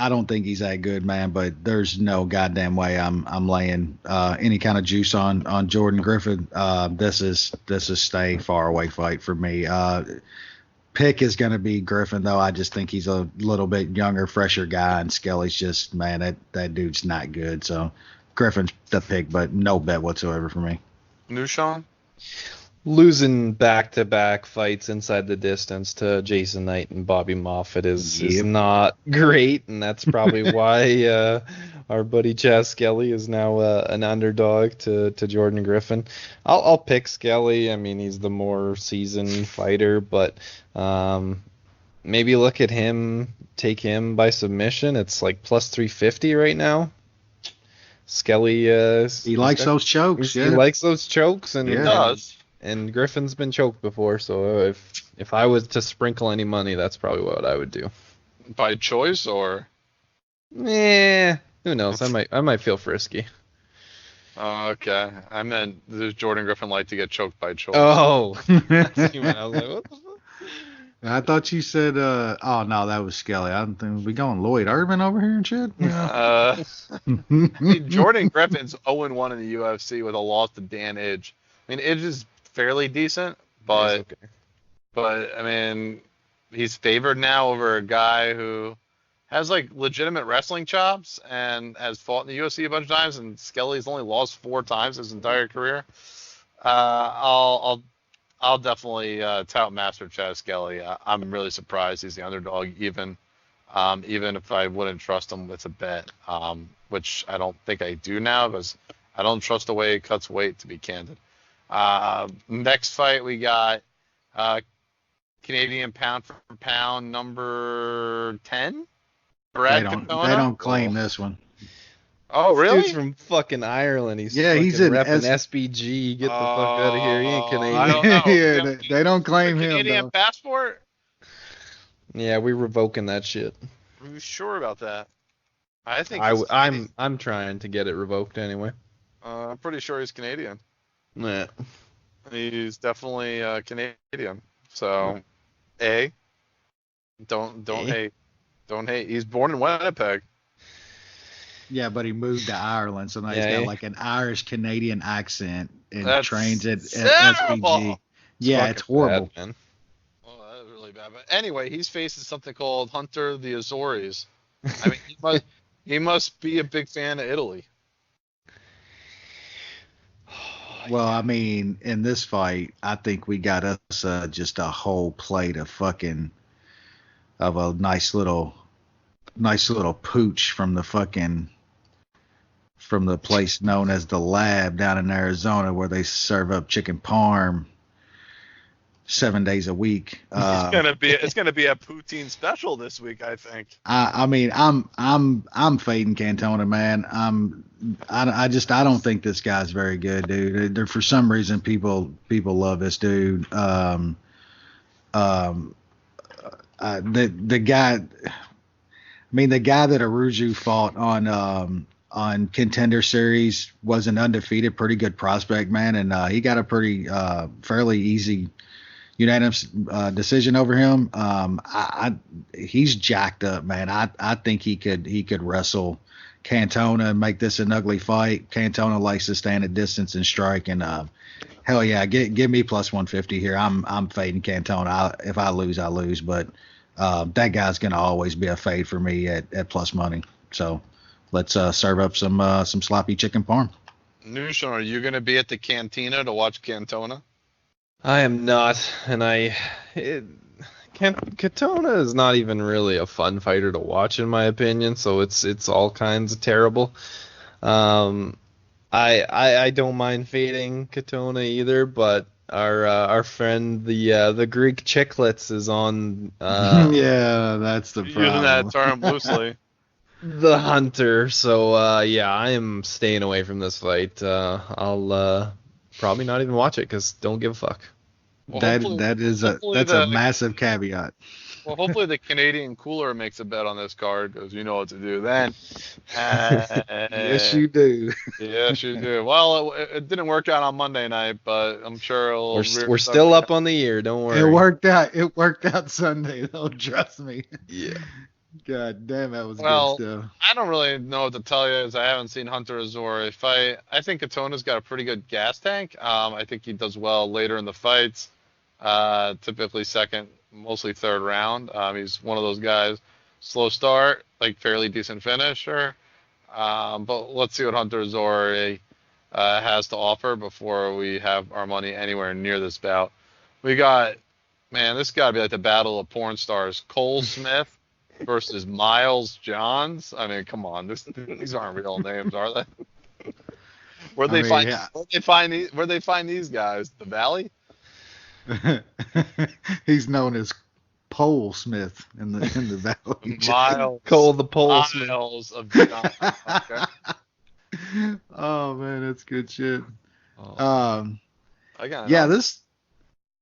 don't think he's that good, man, but there's no goddamn way I'm laying any kind of juice on Jordan Griffin. This is stay far away fight for me. Pick is going to be Griffin, though. I just think he's a little bit younger, fresher guy, and Skelly's just, man, that dude's not good. So Griffin's the pick, but no bet whatsoever for me. New Sean? Losing back-to-back fights inside the distance to Jason Knight and Bobby Moffett is not great, and that's probably why our buddy Chaz Skelly is now an underdog to Jordan Griffin. I'll pick Skelly. I mean, he's the more seasoned fighter, but maybe look at him, take him by submission. It's like plus 350 right now. Skelly, he likes those chokes. He likes those chokes, and he does. And Griffin's been choked before, so if I was to sprinkle any money, that's probably what I would do. By choice or? Yeah, who knows? I might feel frisky. Oh, okay. I meant does Jordan Griffin like to get choked by choice? Oh, I was like, what the fuck? I thought you said, oh no, that was Skelly. I don't think we going Lloyd Irvin over here and shit. I mean, Jordan Griffin's 0-1 in the UFC with a loss to Dan Idge. I mean, Idge is fairly decent, but I mean, he's favored now over a guy who has like legitimate wrestling chops and has fought in the UFC a bunch of times, and Skelly's only lost 4 times his entire career. I'll definitely tout Master Chaz Skelly. I'm really surprised he's the underdog, even if I wouldn't trust him with a bet, which I don't think I do now because I don't trust the way he cuts weight, to be candid. Next fight we got Canadian pound for pound number 10. Brad Katona. They don't claim this one. Oh, really? Dude's from fucking Ireland. He's in repping SBG. Get the fuck out of here. He ain't Canadian. I don't know. Yeah, they don't claim him. Canadian passport? Yeah, we're revoking that shit. Are you sure about that? I think I'm trying to get it revoked anyway. I'm pretty sure he's Canadian. Yeah. He's definitely Canadian. So, don't hate. Don't hate. He's born in Winnipeg. Yeah, but he moved to Ireland, so now he's got like an Irish Canadian accent and trains at SPG. Yeah, it's horrible. Bad, man. Oh, that is really bad. But anyway, he's facing something called Hunter the Azores. I mean, he must be a big fan of Italy. Well, I mean, in this fight, I think we got us just a whole plate of a nice little pooch from the place known as the Lab down in Arizona, where they serve up chicken parm 7 days a week. It's gonna be a poutine special this week, I think. I mean, I'm fading Cantona, man. I don't think this guy's very good, dude. For some reason, people love this dude. The guy. I mean, the guy that Aruju fought on Contender Series was an undefeated, pretty good prospect, man, and he got a pretty fairly easy unanimous decision over him. He's jacked up, man. I think he could wrestle Cantona and make this an ugly fight. Cantona likes to stand at distance and strike, and hell yeah, give me plus 150 here. I'm fading Cantona. If I lose, I lose, but that guy's gonna always be a fade for me at plus money. So let's serve up some sloppy chicken parm. Nushan, are you gonna be at the cantina to watch Cantona? I am not, and Katona is not even really a fun fighter to watch, in my opinion. So it's all kinds of terrible. I don't mind fading Katona either, but our friend the Greek Chicklets is on. Yeah, that's the problem. Using that term loosely. The Hunter. So yeah, I am staying away from this fight. I'll probably not even watch it because don't give a fuck. Well, that's a massive caveat. Well, hopefully the Canadian Cooler makes a bet on this card because you know what to do then. Yes, you do. Yes, you do. Well, it didn't work out on Monday night, but I'm sure we're still up on the year. Don't worry. It worked out Sunday, though. Trust me. Yeah. God damn, that was good stuff. I don't really know what to tell you as I haven't seen Hunter Azor fight. I think Katona's got a pretty good gas tank. I think he does well later in the fights. Typically second, mostly third round. He's one of those guys, slow start, like fairly decent finisher. But let's see what Hunter Azor has to offer before we have our money anywhere near this bout. We got, man, this got to be like the battle of porn stars. Cole Smith versus Miles Johns. I mean, come on, these aren't real names, are they? Where'd they find these guys? The Valley? He's known as Pole Smith in the Valley. Miles Cole the Pole Smith. Miles of John. Okay. Oh man, that's good shit.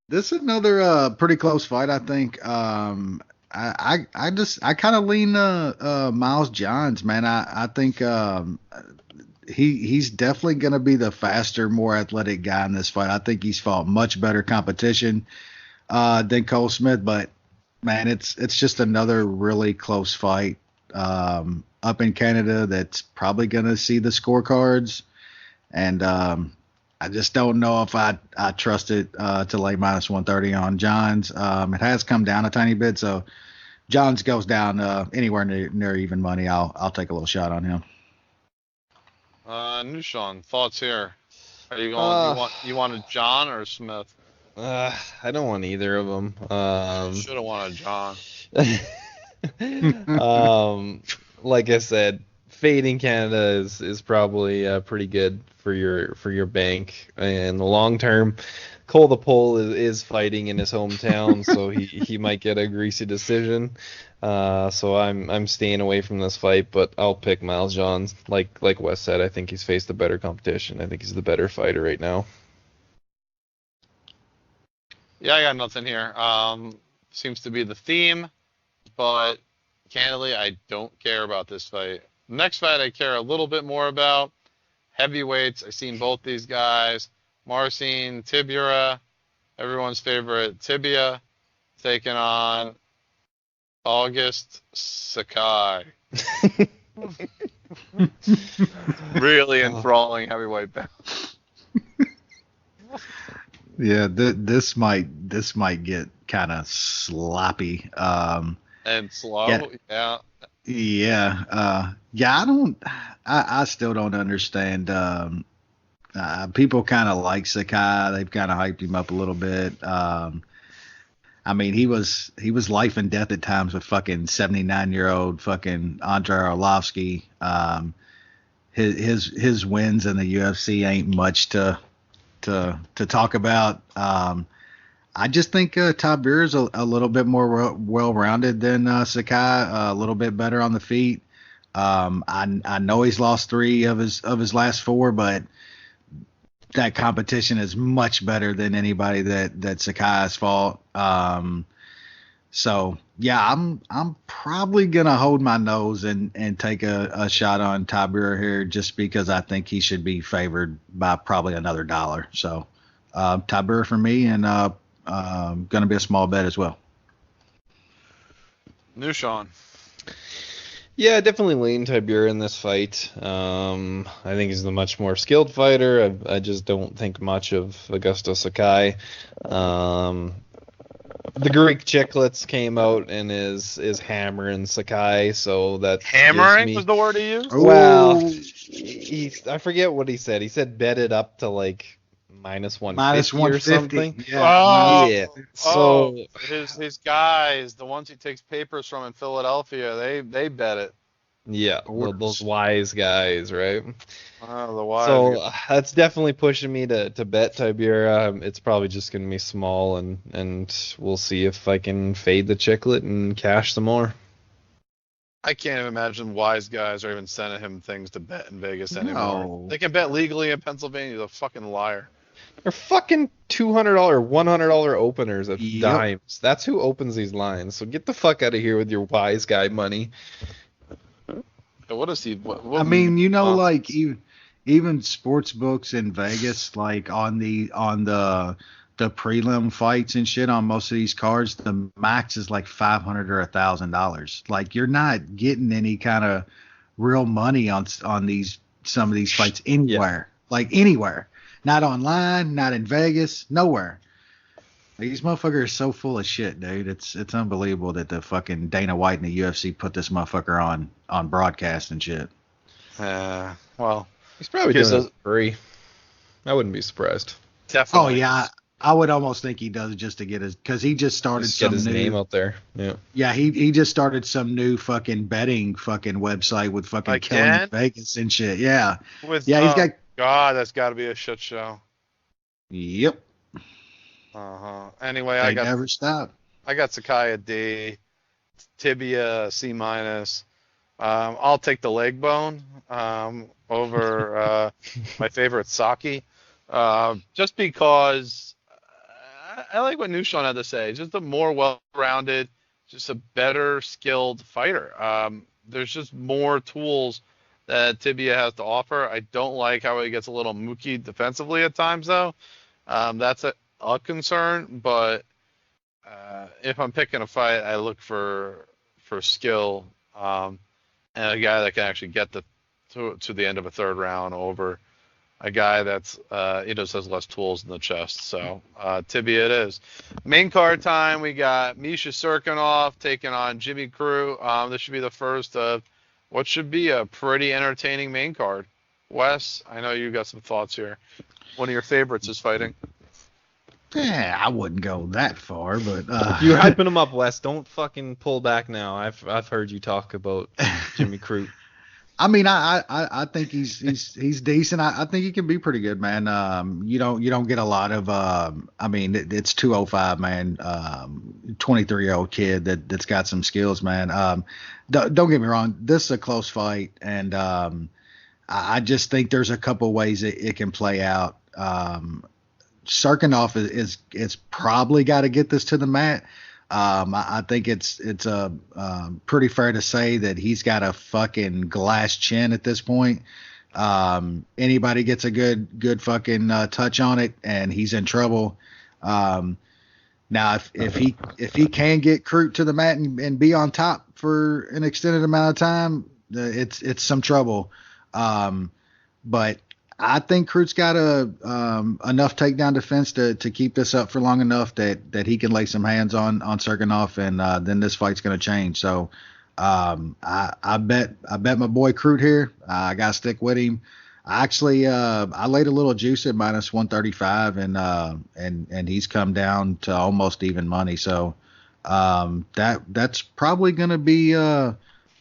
This is another pretty close fight, I think. I kind of lean Miles Johns, man. I think he's definitely going to be the faster, more athletic guy in this fight. I think he's fought much better competition than Cole Smith, but Man, it's just another really close fight up in Canada that's probably going to see the scorecards. And I just don't know if I trust it to lay -130 on Johns. It has come down a tiny bit, so Johns goes down anywhere near even money. I'll take a little shot on him. Nushan, thoughts here? Are you going? You want a John or a Smith? I don't want either of them. Should have wanted John. Like I said, fading Canada is probably pretty good for your bank in the long term. Cole the Pole is fighting in his hometown, so he might get a greasy decision. So I'm staying away from this fight, but I'll pick Miles Johns. Like Wes said, I think he's faced the better competition. I think he's the better fighter right now. Yeah, I got nothing here. Seems to be the theme, but candidly, I don't care about this fight. Next fight I care a little bit more about. Heavyweights, I've seen both these guys. Marcin Tibura, everyone's favorite Tibia, taking on August Sakai. Really enthralling heavyweight bout. Yeah, this might get kind of sloppy. And slow, yeah. Yeah. I still don't understand. People kind of like Sakai. They've kind of hyped him up a little bit. I mean, he was life and death at times with fucking 79-year-old fucking Andrei Arlovsky. His wins in the UFC ain't much to talk about. I just think Tybura is a little bit more well-rounded than Sakai, a little bit better on the feet. I know he's lost 3 of his last 4, but that competition is much better than anybody that Sakai has fought. So yeah, I'm probably gonna hold my nose and take a shot on Tybura here, just because I think he should be favored by probably another $1. So Tybura for me, and gonna be a small bet as well. Nushan. Yeah, definitely lean Tybura in this fight. I think he's the much more skilled fighter. I just don't think much of Augusto Sakai. The Greek Chicklets came out and is hammering Sakai, so that hammering was the word he used. Well, I forget what he said. He said bet it up to like -150 or something. Yeah. So his guys, the ones he takes papers from in Philadelphia, they bet it. Yeah, those wise guys, right? Oh, the wise. So that's definitely pushing me to bet Tybura. It's probably just going to be small, and we'll see if I can fade the Chicklet and cash some more. I can't even imagine wise guys are even sending him things to bet in Vegas anymore. No. They can bet legally in Pennsylvania. He's a fucking liar. They're fucking $200, $100 openers of dimes. That's who opens these lines. So get the fuck out of here with your wise guy money. What is he? What I mean, you know, like even sports books in Vegas, like on the prelim fights and shit on most of these cards, the max is like $500 or $1,000. Like, you're not getting any kind of real money on some of these fights anywhere. Like anywhere. Not online, not in Vegas, nowhere. These motherfuckers are so full of shit, dude. It's unbelievable that the fucking Dana White and the UFC put this motherfucker on broadcast and shit. Well, he's probably doing it for free. I wouldn't be surprised. Definitely. Oh yeah, I would almost think he does just to get because he just started get his name out there. Yeah. Yeah, he just started some new fucking betting fucking website with fucking killing Vegas and shit. Yeah. He's got. God, that's got to be a shit show. Yep. Anyway, I never stop. I got Sakai a D, Tibia C-. I'll take the leg bone over my favorite Saki, just because I like what Nushan had to say. Just a more well-rounded, just a better skilled fighter. There's just more tools that Tibia has to offer. I don't like how he gets a little mooky defensively at times, though. That's a concern, but if I'm picking a fight, I look for skill, and a guy that can actually get to the end of a third round over a guy that's he just has less tools in the chest. So tibia it is. Main card time. We got Misha Cirkunov taking on Jimmy Crute. This should be the first of what should be a pretty entertaining main card. Wes, I know you got some thoughts here. One of your favorites is fighting. Yeah, I wouldn't go that far, but you're hyping him up, Wes. Don't fucking pull back now. I've heard you talk about Jimmy Crute. I mean, I think he's decent. I think he can be pretty good, man. You don't get a lot of. I mean, it's 205, man. 23-year-old kid that's got some skills, man. Don't get me wrong. This is a close fight, and I just think there's a couple ways it can play out. Cirkunov is probably got to get this to the mat. I think it's pretty fair to say that he's got a fucking glass chin at this point. Anybody gets a good fucking touch on it, and he's in trouble. Now, if he can get Crute to the mat and be on top for an extended amount of time, it's some trouble. But I think Crute's got enough takedown defense to keep this up for long enough that he can lay some hands on Cirkunov, and then this fight's going to change. So I bet my boy Crute here. I got to stick with him. I laid a little juice at minus 135, and he's come down to almost even money. So that's probably going to be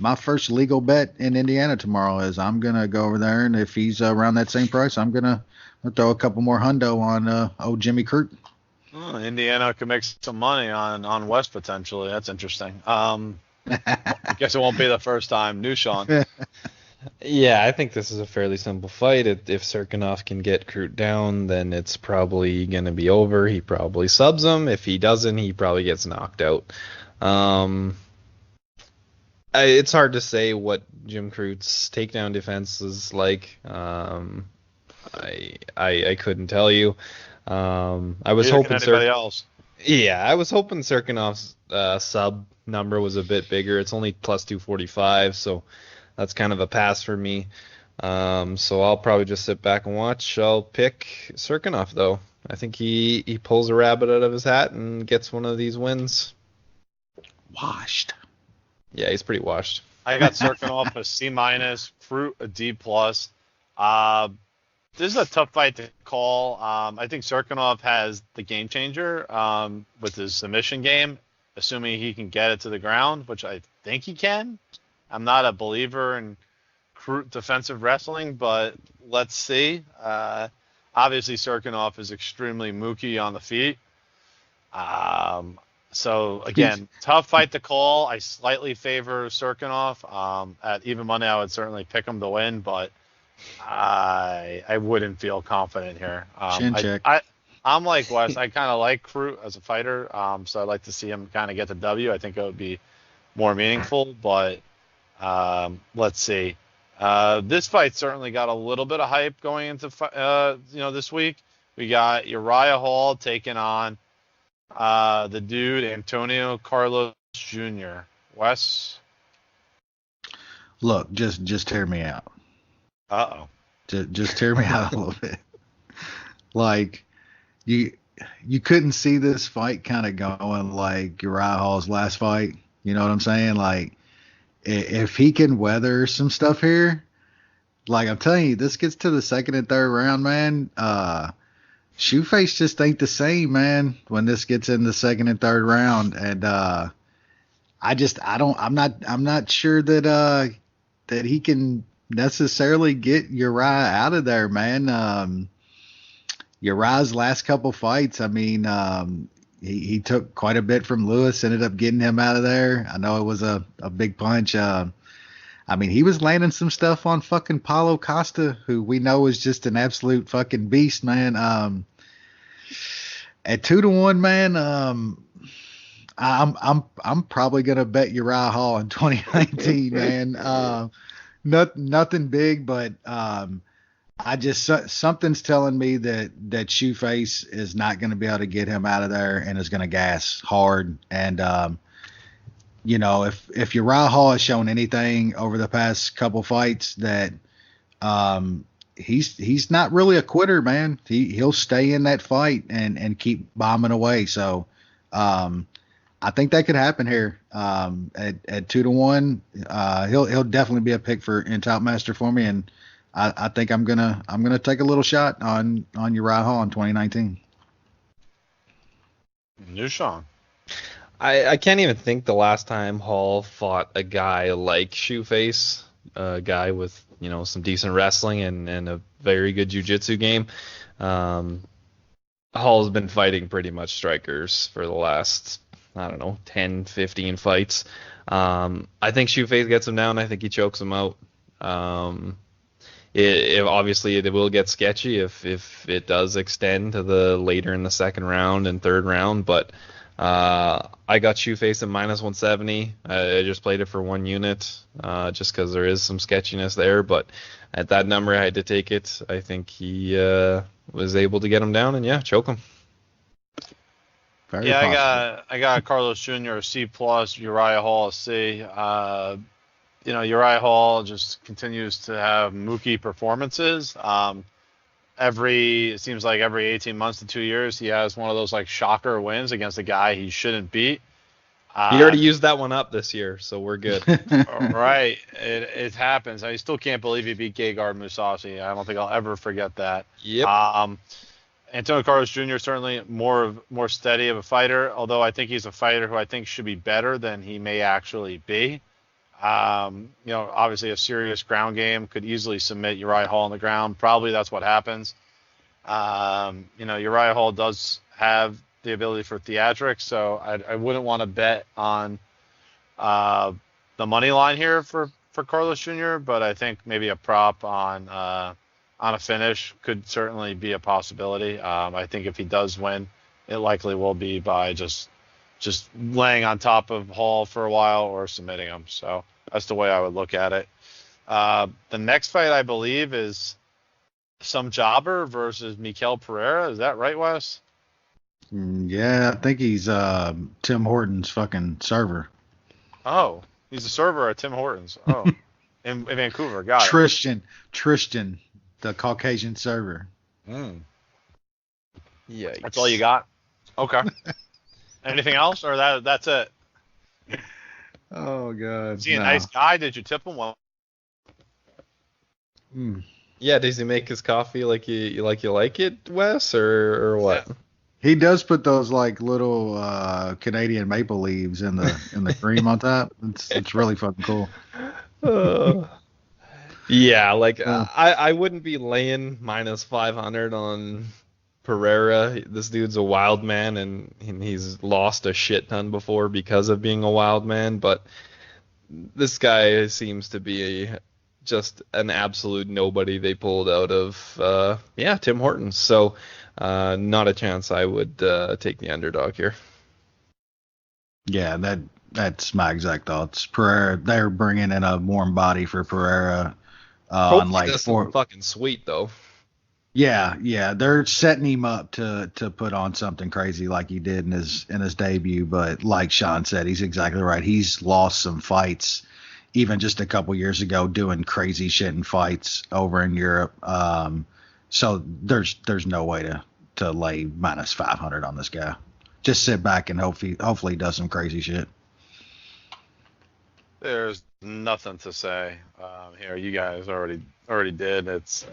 my first legal bet in Indiana tomorrow. Is I'm going to go over there, and if he's around that same price, I'm going to throw a couple more hundo on old Jimmy Crute. Oh, Indiana could make some money on West potentially. That's interesting. I guess it won't be the first time. New Sean. Yeah, I think this is a fairly simple fight. If Cirkunov can get Crute down, then it's probably going to be over. He probably subs him. If he doesn't, he probably gets knocked out. It's hard to say what Jim Crute's takedown defense is like. I couldn't tell you. I was hoping I was hoping Cirkunov's sub number was a bit bigger. It's only plus 245, so that's kind of a pass for me. So I'll probably just sit back and watch. I'll pick Cirkunov though. I think he pulls a rabbit out of his hat and gets one of these wins. Washed. Yeah, he's pretty washed. I got Cirkunov a C-, Crute a D+. This is a tough fight to call. I think Cirkunov has the game changer with his submission game, assuming he can get it to the ground, which I think he can. I'm not a believer in Crute defensive wrestling, but let's see. Obviously, Cirkunov is extremely mooky on the feet. So, again, tough fight to call. I slightly favor Cirkunov. At even money, I would certainly pick him to win, but I wouldn't feel confident here. Chin check. I'm like Wes. I kind of like Crute as a fighter, so I'd like to see him kind of get the W. I think it would be more meaningful, but let's see. This fight certainly got a little bit of hype going into this week. We got Uriah Hall taking on the dude Antonio Carlos Jr. Wes? Look, just hear me out. Uh-oh. Just hear me out a little bit. Like, you couldn't see this fight kind of going like Uriah Hall's last fight. You know what I'm saying? Like, if he can weather some stuff here, like I'm telling you, this gets to the second and third round, man. Shoeface just ain't the same, man, when this gets in the second and third round. And I'm not sure that he can necessarily get Uriah out of there, man. Uriah's last couple fights, I mean, he took quite a bit from Lewis, ended up getting him out of there. I know it was a big punch. I mean, he was landing some stuff on fucking Paulo Costa, who we know is just an absolute fucking beast, man. At 2-1, man, I'm probably gonna bet Uriah Hall in 2019, man. Nothing big, but something's telling me that Shoeface is not going to be able to get him out of there and is going to gas hard. And if Uriah Hall has shown anything over the past couple fights, that he's not really a quitter, man. He'll stay in that fight and keep bombing away. So I think that could happen here. At 2-1, he'll definitely be a pick for Entitled Master for me, and I think I'm gonna take a little shot on Uriah Hall in 2019. New Sean. I can't even think the last time Hall fought a guy like Shoeface, a guy with some decent wrestling and a very good jiu-jitsu game. Hall's been fighting pretty much strikers for the last 10, 15 fights. I think Shoeface gets him down. I think he chokes him out. Obviously it will get sketchy if it does extend to the later in the second round and third round, but I got Shoeface at -170. I just played it for 1 unit, just because there is some sketchiness there. But at that number, I had to take it. I think he was able to get him down and choke him. Very possible. I got Carlos Jr. a C+, Uriah Hall a C. Uriah Hall just continues to have mookie performances. It seems like every 18 months to 2 years, he has one of those like shocker wins against a guy he shouldn't beat. He already used that one up this year, so we're good. Right. It happens. I still can't believe he beat Gegard Mousasi. I don't think I'll ever forget that. Yep. Antonio Carlos Jr. is certainly more steady of a fighter, although I think he's a fighter who I think should be better than he may actually be. Obviously a serious ground game, could easily submit Uriah Hall on the ground. Probably that's what happens. Uriah Hall does have the ability for theatrics, so I wouldn't want to bet on the money line here for Carlos Jr., but I think maybe a prop on a finish could certainly be a possibility. I think if he does win, it likely will be by just laying on top of Hall for a while or submitting him. So that's the way I would look at it. The next fight, I believe, is some jobber versus Mikel Pereira. Is that right, Wes? Yeah, I think he's Tim Hortons fucking server. Oh, he's a server at Tim Hortons. Oh, in Vancouver. Got it. Tristan, the Caucasian server. Yeah, that's all you got? Okay. Anything else, or that's it? Oh God! Is he a nice guy? Did you tip him well? Yeah, does he make his coffee like you like it, Wes, or what? Yeah. He does put those like little Canadian maple leaves in the cream on top. It's really fucking cool. Yeah, I wouldn't be laying -500 on Pereira. This dude's a wild man, and he's lost a shit ton before because of being a wild man, but this guy seems to be just an absolute nobody they pulled out of Tim Hortons. So not a chance I would take the underdog here. Yeah, that's my exact thoughts. Pereira, they're bringing in a warm body for Pereira. Fucking sweet though. Yeah, they're setting him up to put on something crazy like he did in his debut. But like Sean said, he's exactly right. He's lost some fights, even just a couple years ago, doing crazy shit in fights over in Europe. So there's no way to lay -500 on this guy. Just sit back and hopefully he does some crazy shit. There's nothing to say here. You guys already did. It's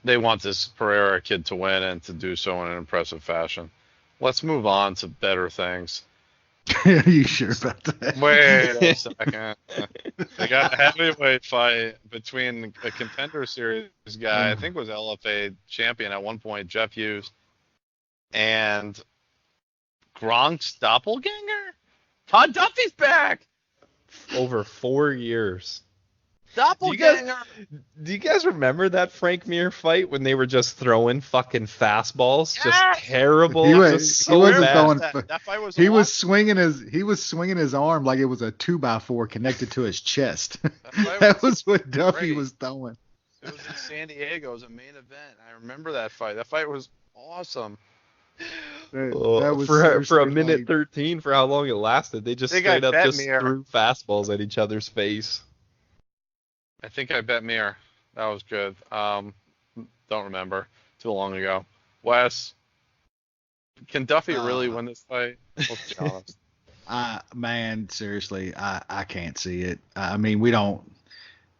they want this Pereira kid to win and to do so in an impressive fashion. Let's move on to better things. Are you sure about that? Wait a second. They got a heavyweight fight between a Contender Series guy, I think was LFA champion at one point, Jeff Hughes, and Gronk's doppelganger? Todd Duffy's back! Over 4 years. Doppelganger! Do you guys remember that Frank Mir fight when they were just throwing fucking fastballs? Yes! Just terrible. He was swinging his arm like it was a 2x4 connected to his chest. That was what Duffy was throwing. It was in San Diego. It was a main event. I remember that fight. That fight was awesome. That was for a minute 13, for how long it lasted, they just straight up just threw fastballs at each other's face. I think I bet Mir. That was good. Don't remember. Too long ago. Wes, can Duffy really win this fight? Let's be honest. Man, seriously, I can't see it. I mean, we don't.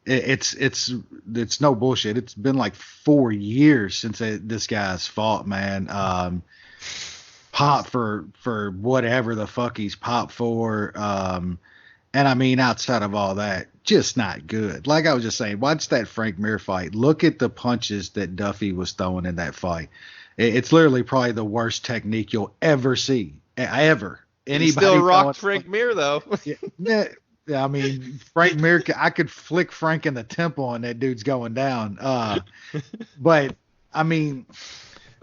It's no bullshit. It's been like 4 years since this guy's fought, man. Pop for whatever the fuck he's popped for. And I mean, outside of all that, just not good. Like I was just saying, watch that Frank Mir fight. Look at the punches that Duffy was throwing in that fight. It's literally probably the worst technique you'll ever see. Ever. Anybody he still rocked Frank Mir, though. Yeah, I mean, Frank Mir, I could flick Frank in the temple and that dude's going down. But, I mean,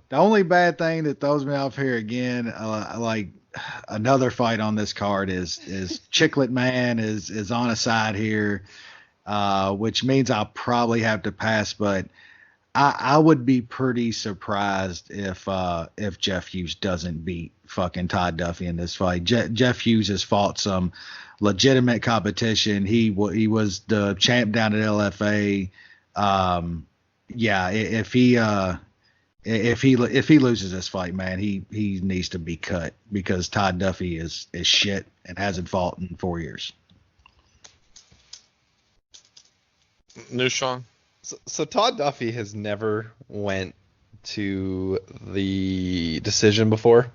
the only bad thing that throws me off here again, like another fight on this card is Chicklet Man is on a side here, which means I'll probably have to pass, but I would be pretty surprised if Jeff Hughes doesn't beat fucking Todd Duffy in this fight. Jeff Hughes has fought some legitimate competition. He was the champ down at LFA. Yeah, if he loses this fight, man, he needs to be cut because Todd Duffy is shit and hasn't fought in 4 years. New Sean. So Todd Duffy has never went to the decision before.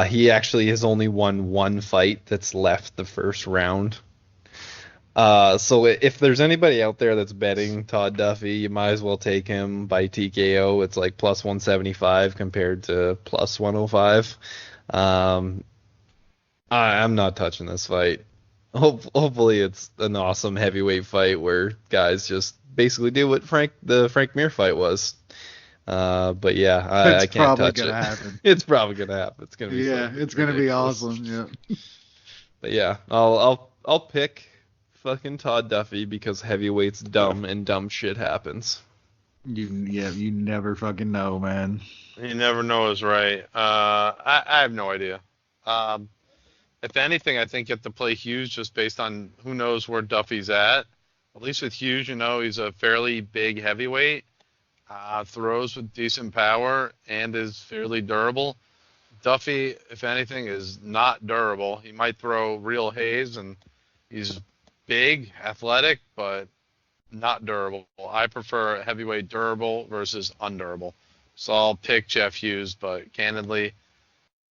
He actually has only won one fight that's left the first round. So if there's anybody out there that's betting Todd Duffy, you might as well take him by TKO. It's like plus 175 compared to plus 105. I'm not touching this fight. Hopefully it's an awesome heavyweight fight where guys just basically do what the Frank Mir fight was. But yeah, I can't touch it. Happen. It's probably gonna happen. It's gonna be it's gonna be awesome. Yeah. But yeah, I'll pick fucking Todd Duffy because heavyweight's dumb and dumb shit happens. You never fucking know, man. You never know is right. I have no idea. If anything, I think you have to play Hughes just based on who knows where Duffy's at. At least with Hughes, he's a fairly big heavyweight, throws with decent power, and is fairly durable. Duffy, if anything, is not durable. He might throw real haze, and he's big, athletic, but not durable. I prefer heavyweight durable versus undurable. So I'll pick Jeff Hughes, but candidly,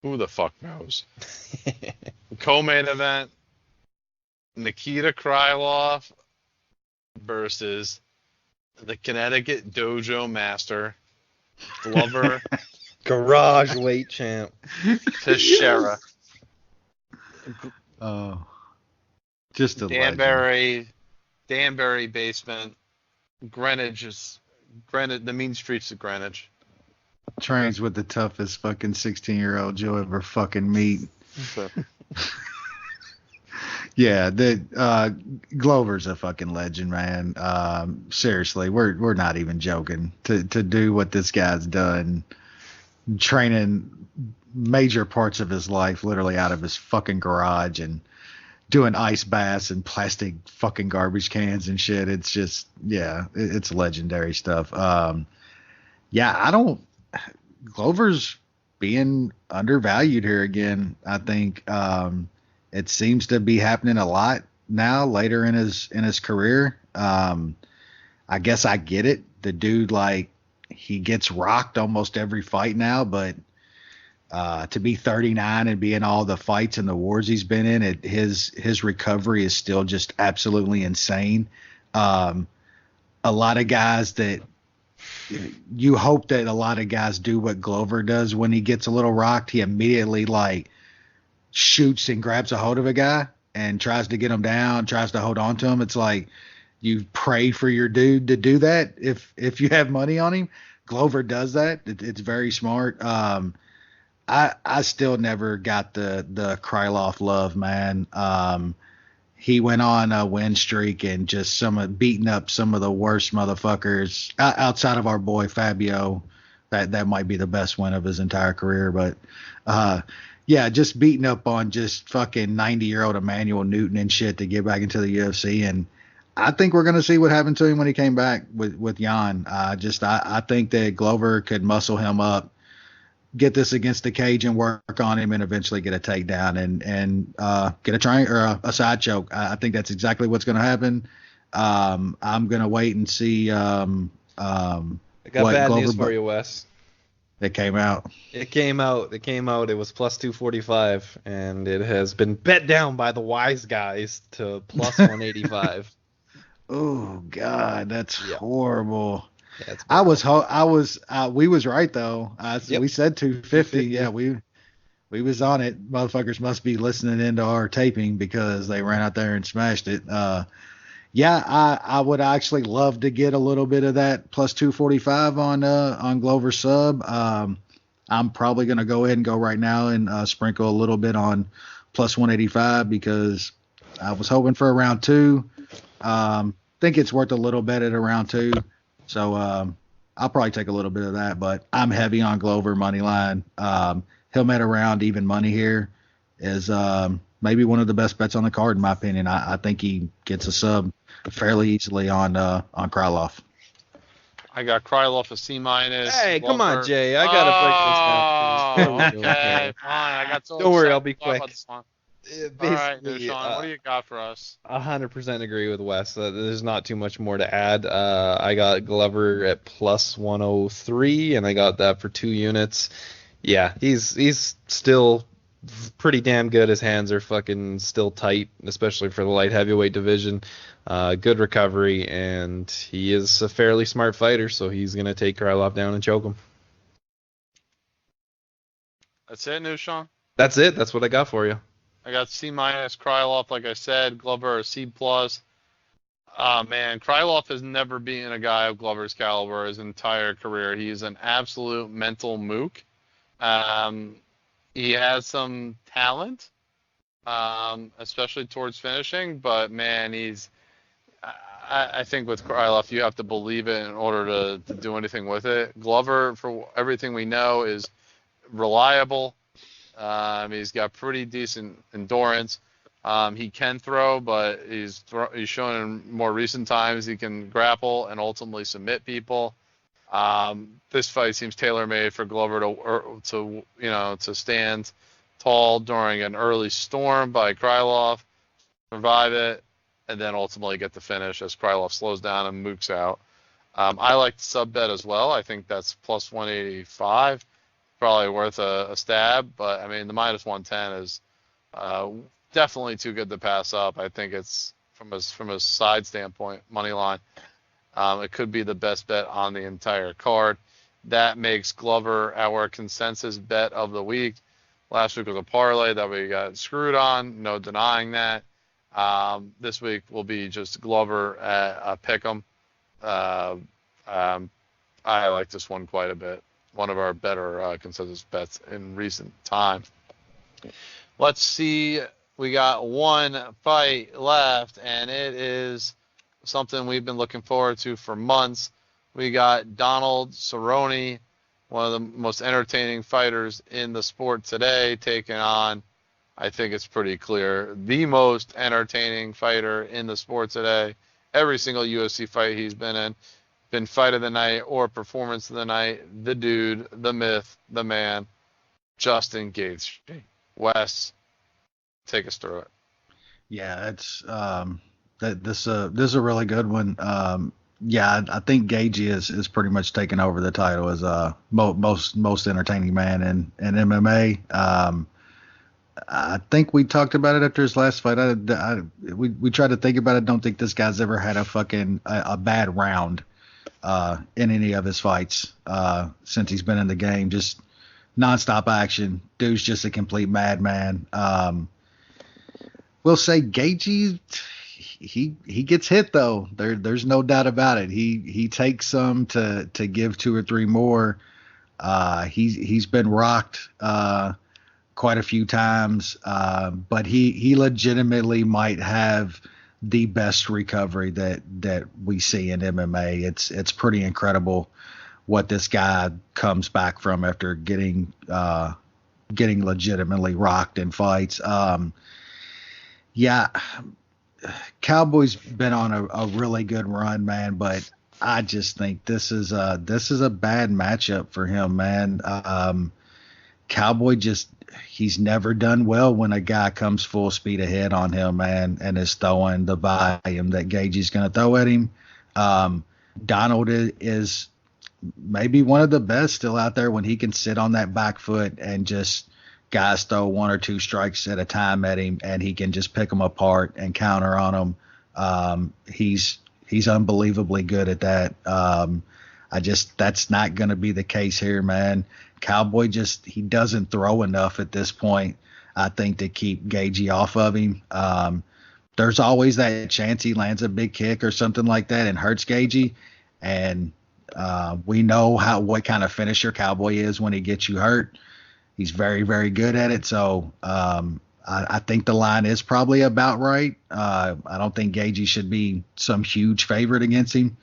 who the fuck knows? Co-main event, Nikita Krylov versus the Connecticut Dojo Master, Glover Garage weight champ, Teixeira. Oh, just a Danbury basement. The mean streets of Greenwich. Trains with the toughest fucking 16-year-old you'll ever fucking meet. Yeah, Glover's a fucking legend, man. Seriously, we're not even joking. To do what this guy's done, training major parts of his life literally out of his fucking garage and doing ice baths and plastic fucking garbage cans and shit. It's just, it's legendary stuff. Glover's being undervalued here again. I think it seems to be happening a lot now later in his career. I guess I get it. The dude, he gets rocked almost every fight now, but to be 39 and be in all the fights and the wars he's been in, his recovery is still just absolutely insane. A lot of guys that you hope that a lot of guys do what Glover does when he gets a little rocked. He immediately shoots and grabs a hold of a guy and tries to get him down, tries to hold on to him. It's like you pray for your dude to do that. If you have money on him, Glover does that. It's very smart. I still never got the Krylov love, man. he went on a win streak and just beating up some of the worst motherfuckers outside of our boy Fabio. That might be the best win of his entire career, but yeah, just beating up on just fucking 90-year-old Emmanuel Newton and shit to get back into the UFC. And I think we're gonna see what happened to him when he came back with Jan. I think that Glover could muscle him up, get this against the cage and work on him, and eventually get a takedown and get a triangle or a side choke. I think that's exactly what's going to happen. I'm going to wait and see. I got bad news for you, Wes. It came out. It came out. It was plus 245, and it has been bet down by the wise guys to plus 185. Oh God, that's horrible. Yeah, we was right though. We said 250. Yeah, we was on it. Motherfuckers must be listening into our taping because they ran out there and smashed it. Yeah, I would actually love to get a little bit of that plus 245 on Glover sub. I'm probably gonna go ahead and go right now and sprinkle a little bit on plus 185 because I was hoping for a round 2. Think it's worth a little bit at a round 2. So I'll probably take a little bit of that, but I'm heavy on Glover money line. He'll met around even money here is maybe one of the best bets on the card in my opinion. I think he gets a sub fairly easily on Krylov. I got Krylov a C-. Hey, Glover. come on, Jay. I gotta break this down. Okay, fine. I got so Don't worry, I'll be quick. All right, Sean, what do you got for us? 100% agree with Wes. There's not too much more to add. I got Glover at plus 103, and I got that for 2 units. Yeah, he's still pretty damn good. His hands are fucking still tight, especially for the light heavyweight division. Good recovery, and he is a fairly smart fighter, so he's going to take Krylov down and choke him. That's it, new Sean? That's it. That's what I got for you. I got C- Krylov, like I said. Glover a C+. Man, Krylov has never been a guy of Glover's caliber his entire career. He's an absolute mental mook. He has some talent, especially towards finishing, but man, I think with Krylov, you have to believe it in order to do anything with it. Glover, for everything we know, is reliable. He's got pretty decent endurance. He can throw, but he's shown in more recent times he can grapple and ultimately submit people. This fight seems tailor-made for Glover to stand tall during an early storm by Krylov, survive it, and then ultimately get the finish as Krylov slows down and mooks out. I like the sub bet as well. I think that's plus 185. Probably worth a stab, but I mean the minus 110 is definitely too good to pass up. I think it's from a side standpoint, money line. It could be the best bet on the entire card. That makes Glover our consensus bet of the week. Last week was a parlay that we got screwed on, no denying that. This week will be just Glover at a pick'em. I like this one quite a bit. One of our better consensus bets in recent time. Let's see. We got one fight left, and it is something we've been looking forward to for months. We got Donald Cerrone, one of the most entertaining fighters in the sport today, taking on, I think it's pretty clear, the most entertaining fighter in the sport today. Every single UFC fight he's been in, been fight of the night or performance of the night, the dude, the myth, the man, Justin Gaethje. Wes, take us through it. Yeah, it's this is a really good one. Yeah, I think Gaethje is pretty much taking over the title as most entertaining man in MMA. I think we talked about it after his last fight. We tried to think about it. Don't think this guy's ever had a bad round in any of his fights since he's been in the game. Just nonstop action. Dude's just a complete madman. We'll say Gaethje, he gets hit though. There's no doubt about it. He takes some to give 2 or 3 more. He's been rocked quite a few times, but he legitimately might have the best recovery that we see in MMA. It's pretty incredible what this guy comes back from after getting legitimately rocked in fights. Yeah, Cowboy's been on a really good run, man, but I just think this is a bad matchup for him, man. Cowboy he's never done well when a guy comes full speed ahead on him, man, and is throwing the volume that Gaethje's going to throw at him. Donald is maybe one of the best still out there when he can sit on that back foot and just guys throw one or two strikes at a time at him and he can just pick them apart and counter on them. He's unbelievably good at that. That's not going to be the case here, man. Cowboy he doesn't throw enough at this point, I think, to keep Gaethje off of him. There's always that chance he lands a big kick or something like that and hurts Gaethje. And we know what kind of finisher Cowboy is when he gets you hurt. He's very, very good at it. So I think the line is probably about right. I don't think Gaethje should be some huge favorite against him.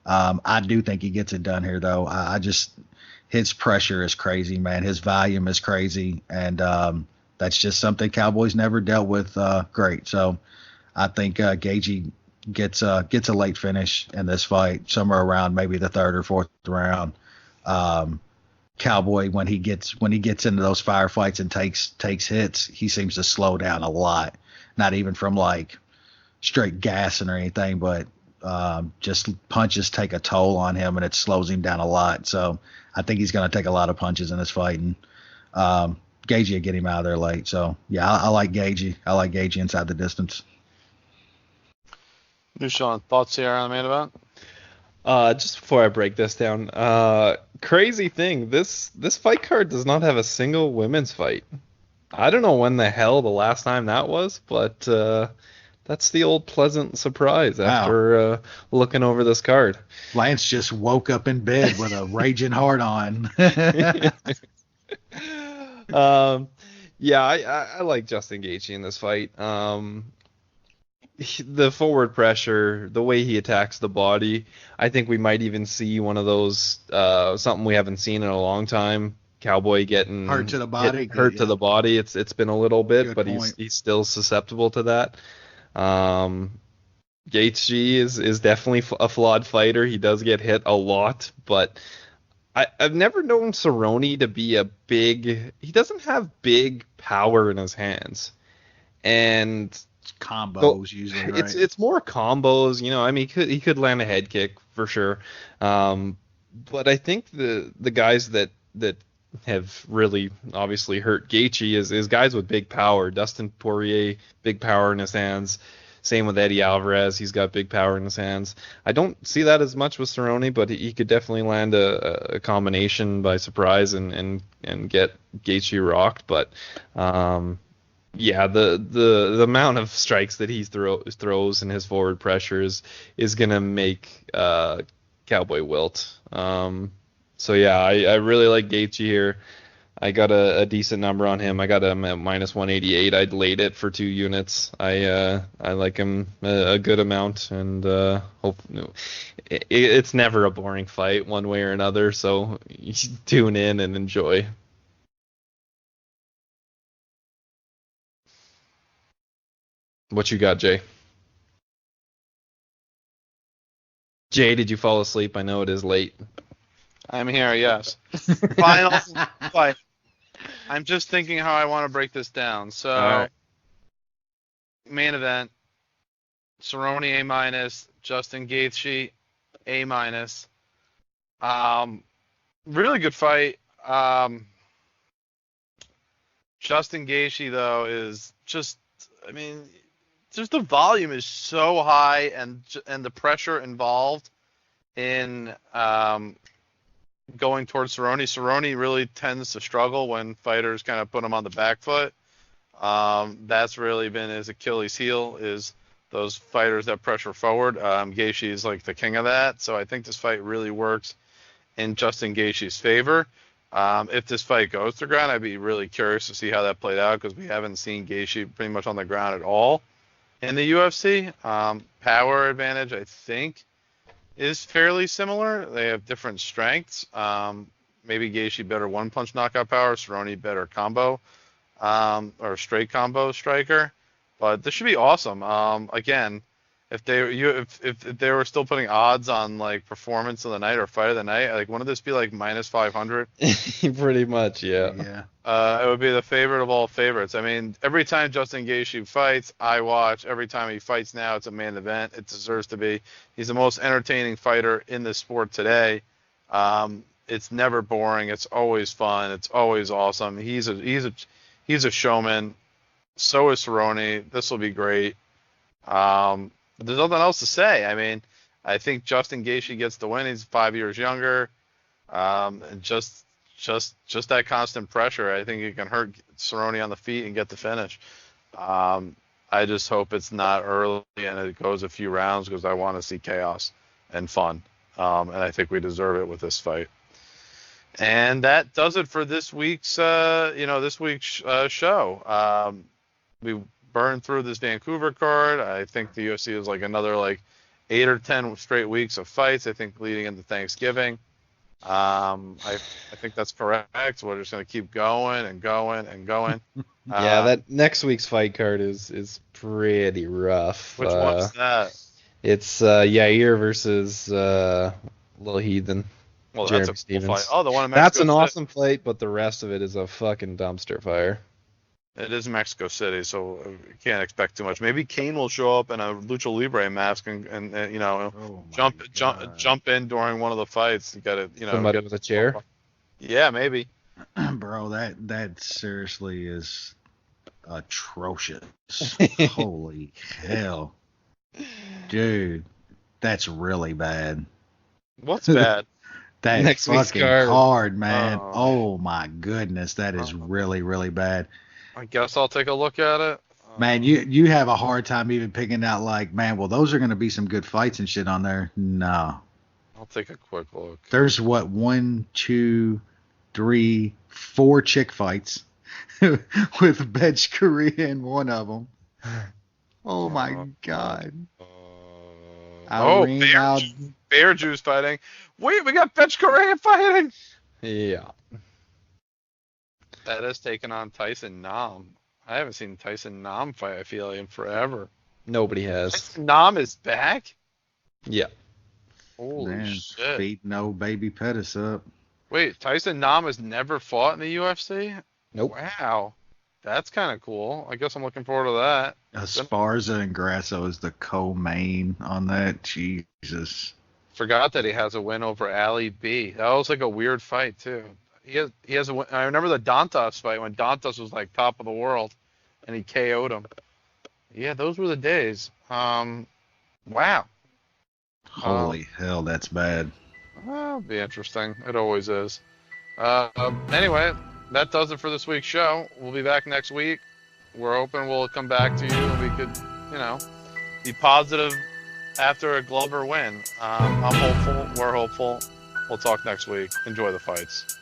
I do think he gets it done here, though. His pressure is crazy, man. His volume is crazy, and that's just something Cowboys never dealt with great. So I think Gaethje gets a late finish in this fight, somewhere around maybe the third or fourth round. Cowboy, when he gets into those firefights and takes hits, he seems to slow down a lot. Not even from like straight gassing or anything, but just punches take a toll on him and it slows him down a lot. So I think he's going to take a lot of punches in this fight, and Gaethje will get him out of there late. So yeah, I like Gaethje. I like Gaethje inside the distance. Dushan, thoughts here on the main event? Just before I break this down, crazy thing, this fight card does not have a single women's fight. I don't know when the hell the last time that was, but that's the old pleasant surprise after looking over this card. Lance just woke up in bed with a raging heart on. Yeah, I like Justin Gaethje in this fight. The forward pressure, the way he attacks the body, I think we might even see one of those, something we haven't seen in a long time. Cowboy getting hurt to the body. To the body. It's been a little bit, Good but point. he's still susceptible to that. Gaethje is definitely a flawed fighter. He does get hit a lot, but I've never known Cerrone to be he doesn't have big power in his hands. And combos usually, right? It's more combos, you know. I mean, he could land a head kick for sure. But I think the guys that have really obviously hurt Gaethje is guys with big power. Dustin Poirier, big power in his hands. Same with Eddie Alvarez, he's got big power in his hands. I don't see that as much with Cerrone, but he could definitely land a combination by surprise and get Gaethje rocked. But yeah, the amount of strikes that he throws and his forward pressure is gonna make Cowboy wilt. So yeah, I really like Gaethje here. I got a decent number on him. I got him at minus 188. I'd laid it for 2 units. I like him a good amount, and it's never a boring fight one way or another. So tune in and enjoy. What you got, Jay? Jay, did you fall asleep? I know it is late. I'm here, yes. Final fight. I'm just thinking how I want to break this down. So, right. Main event, Cerrone A-, Justin Gaethje A-. Really good fight. Justin Gaethje, though, is just, I mean, just the volume is so high and the pressure involved in going towards Cerrone. Cerrone really tends to struggle when fighters kind of put him on the back foot. That's really been his Achilles heel, is those fighters that pressure forward. Gaethje is like the king of that. So I think this fight really works in Justin Gaethje's favor. If this fight goes to ground, I'd be really curious to see how that played out because we haven't seen Gaethje pretty much on the ground at all in the UFC. Power advantage, I think, is fairly similar. They have different strengths. Maybe Gaethje better one-punch knockout power, Cerrone better combo, or straight combo striker. But this should be awesome. Again, if they were still putting odds on like performance of the night or fight of the night, like wouldn't this be like minus 500? Pretty much, yeah. It would be the favorite of all favorites. I mean, every time Justin Gaethje fights, I watch. Every time he fights now, it's a main event. It deserves to be. He's the most entertaining fighter in the sport today. It's never boring. It's always fun. It's always awesome. He's a showman. So is Cerrone. This will be great. There's nothing else to say. I mean, I think Justin Gaethje gets the win. He's 5 years younger. And just that constant pressure, I think it can hurt Cerrone on the feet and get the finish. I just hope it's not early and it goes a few rounds because I want to see chaos and fun. And I think we deserve it with this fight. And that does it for this week's show. We burned through this Vancouver card. I think the UFC is like another 8 or 10 straight weeks of fights. I think leading into Thanksgiving. I think that's correct. We're just gonna keep going and going and going. Yeah, that next week's fight card is pretty rough. Which one's that? It's Yair versus Little Heathen. Well, Jeremy that's a Stevens. cool fight. Oh, the one in Mexico That's an City. awesome fight, but the rest of it is a fucking dumpster fire. It is Mexico City, so you can't expect too much. Maybe Kane will show up in a Lucha Libre mask and jump in during one of the fights. You got to somebody with a chair. Yeah, maybe. Bro, that seriously is atrocious. Holy hell, dude, that's really bad. What's bad? That Next week's fucking card. card, man. Oh my goodness, that is really, really bad. I guess I'll take a look at it. Man, you have a hard time even picking out those are going to be some good fights and shit on there. No. I'll take a quick look. There's 1, 2, 3, 4 chick fights with Betch Korea in one of them. Oh my God. Bear Juice fighting. Wait, we got Betch Korea fighting. Yeah. That is taking on Tyson Nam. I haven't seen Tyson Nam fight, I feel like, in forever. Nobody has. Tyson Nam is back? Yeah. Holy shit. Beating old baby Pettis up. Wait, Tyson Nam has never fought in the UFC? Nope. Wow. That's kind of cool. I guess I'm looking forward to that. Esparza and Grasso is the co-main on that. Jesus. Forgot that he has a win over Ali B. That was like a weird fight, too. He has a win. I remember the Dantas fight when Dantas was like top of the world and he KO'd him. Yeah, those were the days. Wow. Holy hell, that's bad. Well, it'll be interesting. It always is. Anyway, that does it for this week's show. We'll be back next week. We're hoping we'll come back to you and we could, be positive after a Glover win. I'm hopeful. We're hopeful. We'll talk next week. Enjoy the fights.